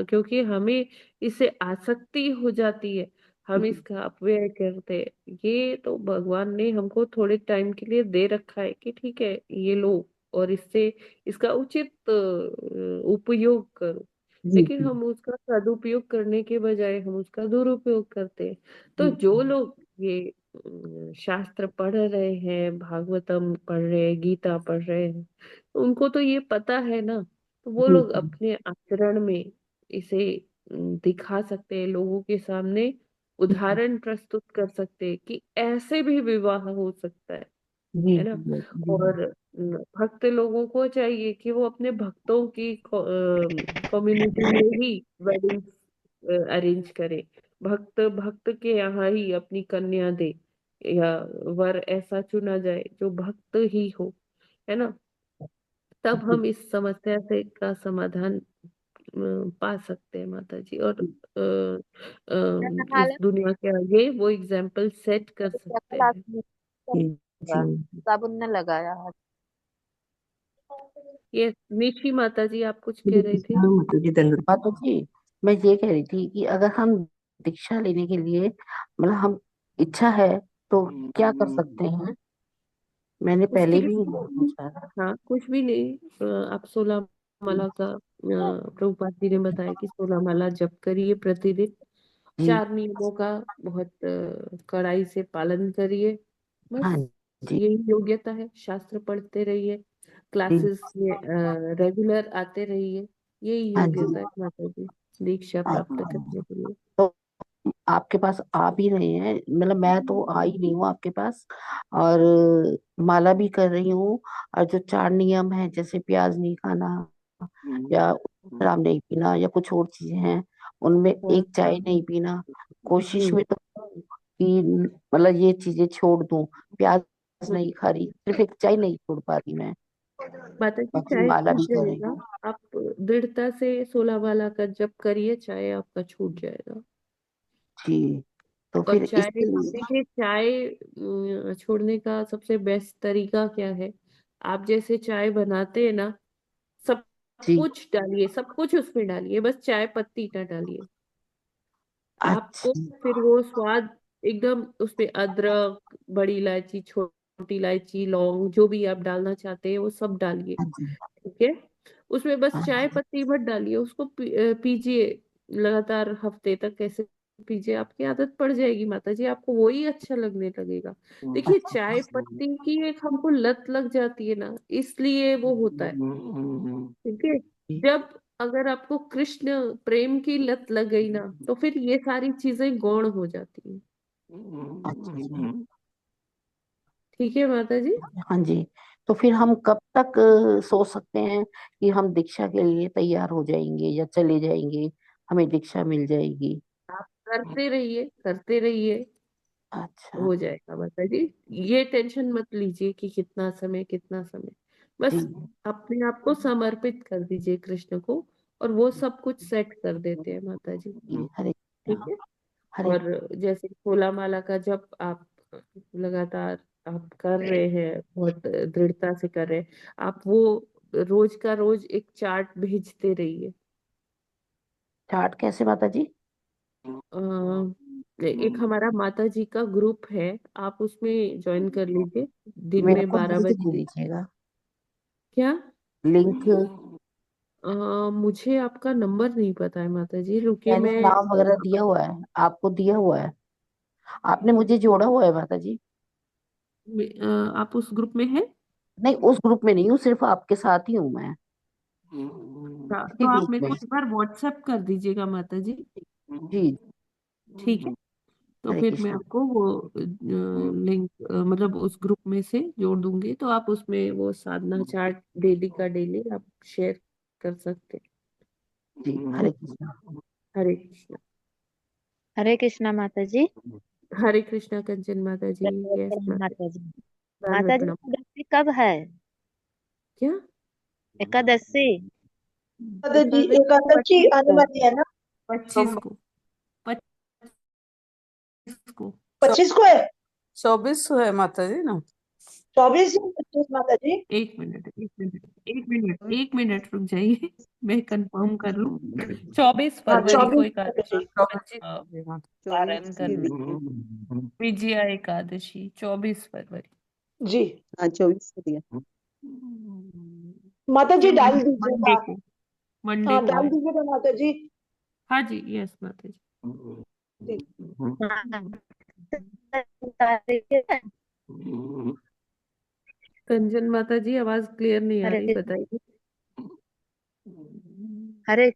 क्योंकि हमें इससे आसक्ति हो जाती है, हम इसका अपव्यय करते हैं। ये तो भगवान ने हमको थोड़े टाइम के लिए दे रखा है कि ठीक है ये लो और इससे इसका उचित उपयोग करो। जी लेकिन हम उसका सदुपयोग करने के बजाय हम उसका दुरुपयोग करते हैं। तो जो लोग ये शास्त्र पढ़ रहे हैं, भागवतम पढ़ रहे हैं, गीता पढ़ रहे हैं, उनको तो ये पता है ना। तो वो जी लोग अपने आचरण में इसे दिखा सकते हैं, लोगों के सामने उदाहरण प्रस्तुत कर सकते हैं कि ऐसे भी विवाह हो सकता जी है ना। जी जी और भक्त लोगों को चाहिए कि वो अपने भक्तों की कम्युनिटी में ही वेडिंग अरेंज करे, भक्त भक्त के यहाँ ही अपनी कन्या दे, या वर ऐसा चुना जाए जो भक्त ही हो, है ना। तब जी हम इस समस्या से का समाधान पा सकते हैं माता जी। और इस दुनिया के आगे वो एग्जाम्पल सेट कर सकते हैं। जी जी साबुन ने लगाया है। ये निशी माता जी आप कुछ हरे कह रहे थे। कृष्णा माता जी धन्यवाद। माता जी, मैं ये कह रही थी कि अगर हम दीक्षा लेने के लिए मतलब हम इच्छा है तो क्या कर सकते हैं? मैंने उसके पहले भी लिए पूछा था। हाँ कुछ भी नहीं, आप 16 माला का प्रभुपाद जी ने बताया कि 16 माला जप करिए प्रतिदिन, जी 4 नियमों का बहुत कड़ाई से पालन करिए, हाँ बस जी यही योग्यता है। शास्त्र पढ़ते रहिए, जी क्लासेस में रेगुलर आते रहिए, यही हाँ जी योग्यता है माता जी दीक्षा हाँ प्राप्त करने के लिए। तो आपके पास आ भी रहे हैं, मतलब मैं तो आई नहीं हूँ आपके पास, और माला भी कर रही हूँ। और जो 4 नियम है जैसे प्याज नहीं खाना या राम नहीं पीना या कुछ और चीजें हैं, उनमें हाँ। एक चाय नहीं पीना, कोशिश हम्म। में तो हूँ कि मतलब ये चीजें छोड़ दूं। प्याज नहीं खा रही, सिर्फ एक चाय नहीं छोड़ पा रही मैं। माता जी बाकी चाय माला छूट भी कर रही जाएगा, हूँ। आप दृढ़ता से 16 माला का जप करिए, चाय आपका छूट जाएगा। जी तो और फिर चाय, इसके लिए देखिए चाय छोड़ने का सबसे बेस्ट तरीका क्या है, आप जैसे चाय बनाते हैं ना, सब जी कुछ डालिए, सब कुछ उसमें डालिए, बस चाय पत्ती ना डालिए। आपको अच्छा फिर वो स्वाद एकदम, उसमें अदरक, बड़ी इलायची, छोटी इलायची, लौंग, जो भी आप डालना चाहते हैं वो सब डालिए। हाँ जी ठीक है, उसमें बस हाँ चाय जी पत्ती मत डालिए, उसको पीजिए लगातार हफ्ते तक ऐसे पीजिए, आपकी आदत पड़ जाएगी माता जी, आपको वही अच्छा लगने लगेगा। देखिए चाय पत्ती की एक हमको लत लग जाती है ना, इसलिए वो होता है। ठीक है, जी जब अगर आपको कृष्ण प्रेम की लत लग गई ना, तो फिर ये सारी चीजें गौण हो जाती हैं। अच्छा जी ठीक है माता जी। हाँ जी। तो फिर हम कब तक सोच सकते हैं कि हम दीक्षा के लिए तैयार हो जाएंगे या चले जाएंगे, हमें दीक्षा मिल जाएगी? आप करते रहिए, करते रहिए, अच्छा हो जाएगा माता जी। ये टेंशन मत लीजिए कि कितना समय, कितना समय, जी बस अपने आप को समर्पित कर दीजिए कृष्ण को, और वो सब कुछ सेट कर देते हैं माता जी। जी हरे ठीक कृष्णा है। हरे और जैसे होला माला का जब आप लगातार आप कर रहे हैं, बहुत दृढ़ता से कर रहे हैं, आप वो रोज का रोज एक चार्ट भेजते रहिए। चार्ट कैसे माता जी? एक हमारा माता जी का ग्रुप है, आप उसमें ज्वाइन कर लीजिए, दिन मेरे में को 12 लिंक दे बजे। दीजिएगा। क्या? लिंक मुझे आपका नंबर नहीं पता है माता जी, रुकिए मैंने मैं नाम वगैरह दिया हुआ है, आपको दिया हुआ है, आपने मुझे जोड़ा हुआ है माता जी। आप उस ग्रुप में हैं? नहीं, उस ग्रुप में नहीं हूँ, सिर्फ आपके साथ ही हूँ मैं, हाँ, इसी तो आप ग्रुप मेरे में। को एक बार व्हाट्सएप कर दीजिएगा माता जी। जी, ठीक है, तो हरे फिर मैं कृष्णा। आपको वो लिंक मतलब उस ग्रुप में से जोड़ दूंगी, तो आप उसमें वो साधना चार्ट डेली का डेली आप शेयर कर सकते हैं। जी, हरे कृष्णा। हरे कृष्णा। हरे कृष्णा माता जी। हरे कृष्णा कंचन माता जी। यस प्रणाम माता जी। माता जी। माता दंडवत जी प्रणाम। एकादशी कब है? क्या? एकादशी एकादशी आने वाली है ना? 25 को 25 को 25 को है? 24 है माता जी ना। 24 या 25 माता जी? एक मिनट रुक जाइए, मैं कंफर्म कर लूं। 24 हाँ, फरवरी को 24 एकादशी, 24 पारण 24 करनी, दिया। विजया एकादशी 24 फरवरी। जी हाँ, 24 को दिया। माता जी ये डाल मंडे दीजिएगा। को मंडे हाँ, को डाल है। दीजिएगा माता जी। हाँ जी, यस माता जी। ठीक। कंचन माता जी, आवाज क्लियर नहीं आ हरे रही, बताइए। हरे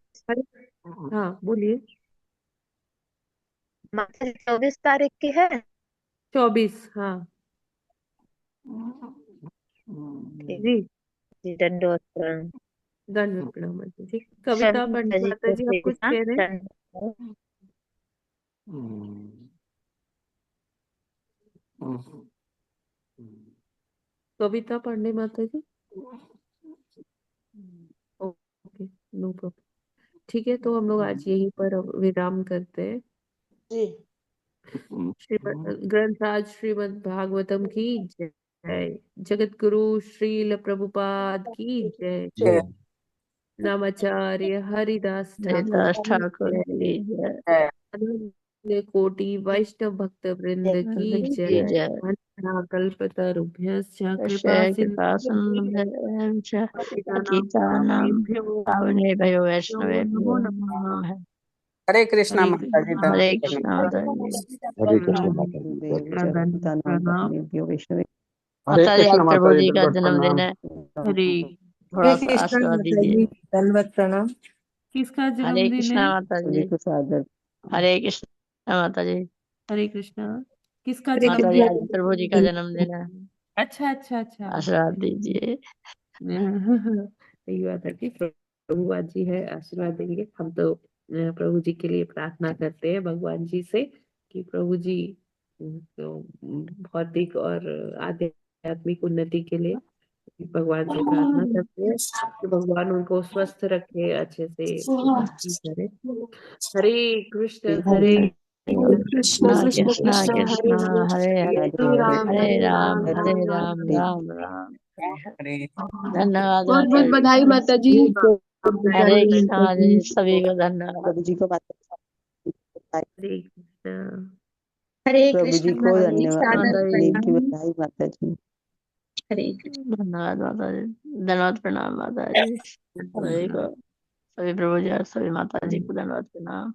हाँ बोलिए। माता जी 24 तारीख की है। 24, हाँ ठीक जी। जी, दंडवत प्रणाम। दंडवत प्रणाम माता जी। कविता शरण पंडित जी माता को जी, आप कुछ सेविका, कह रहे हैं? दंडवत। कविता पांडे माता जी। Okay, no problem. ठीक है, तो हम लोग आज यहीं पर विराम करते हैं। जी श्रीमद् ग्रंथराज श्रीमद् भागवतम की जय। जगत गुरु श्रील प्रभुपाद की जय। जय। नामाचार्य हरिदास ठाकुर हरिदास की ठाकुर जय। की जय। जय। अनंत कोटि वैष्णव भक्त वृंद की की जय। जय। कल्पतरुभ्यश्च कृपा कृष्ण कृपा सिन्धुभ्यश्च सिंधु पतितानां पतितानां पावनेभ्यो नमो वैष्णवेभ्यो नमः। नमो नमः। हरे कृष्णा हरे माता जी। कृष्णा। हरे दंडवत कृष्णा प्रणाम। माता जी। हरे कृष्ण प्रणाम माता जी। गुरुदेव कृष्णा, जय दंडवत पितानाम प्रणाम। पावनेभ्यो वैष्णवे। हरे माता जी आज कृष्ण माता प्रभु जी, जी का दंडवत जन्मदिन प्रणाम। है, हरे थोड़ा हरे सा कृष्णा आशीर्वाद माता दीजिए। जी, दंडवत प्रणाम। किसका हरे जन्मदिन है? कृष्णा माता सभी जी। को सादर हरे कृष्णा माता जी। हरे कृष्णा। किसका हरे माता जी जन्मदिन? आज प्रभु जी का जन्मदिन है, अच्छा अच्छा अच्छा। आशीर्वाद दीजिए। सही बात है कि प्रभु आज जी है, आशीर्वाद देंगे। हम तो प्रभु जी के लिए प्रार्थना करते हैं भगवान जी से कि प्रभु जी तो भौतिक और आध्यात्मिक उन्नति के लिए भगवान से प्रार्थना करते हैं कि भगवान उनको स्वस्थ रखे, अच्छे से उन्नति करे। हरे कृष्णा कृष्ण कृष्णा हरे कृष्णा हरे हरे, हरे राम हरे हरे राम, राम राम हरे हरे। हरे धन्यवाद बहुत माता बहुत जी। बधाई माता जी। हरे कृष्णा माता जी, सभी को धन्यवाद। प्रभु जी को हरे कृष्ण। हरे प्रभु जी कृष्णा को माता जी, धन्यवाद, सादर माता देव की प्रणाम। जी बधाई माता जी। हरे कृष्ण। धन्यवाद माता जी, धन्यवाद प्रणाम माता जी। सभी को, सभी प्रभु जी और सभी माता जी को धन्यवाद प्रणाम।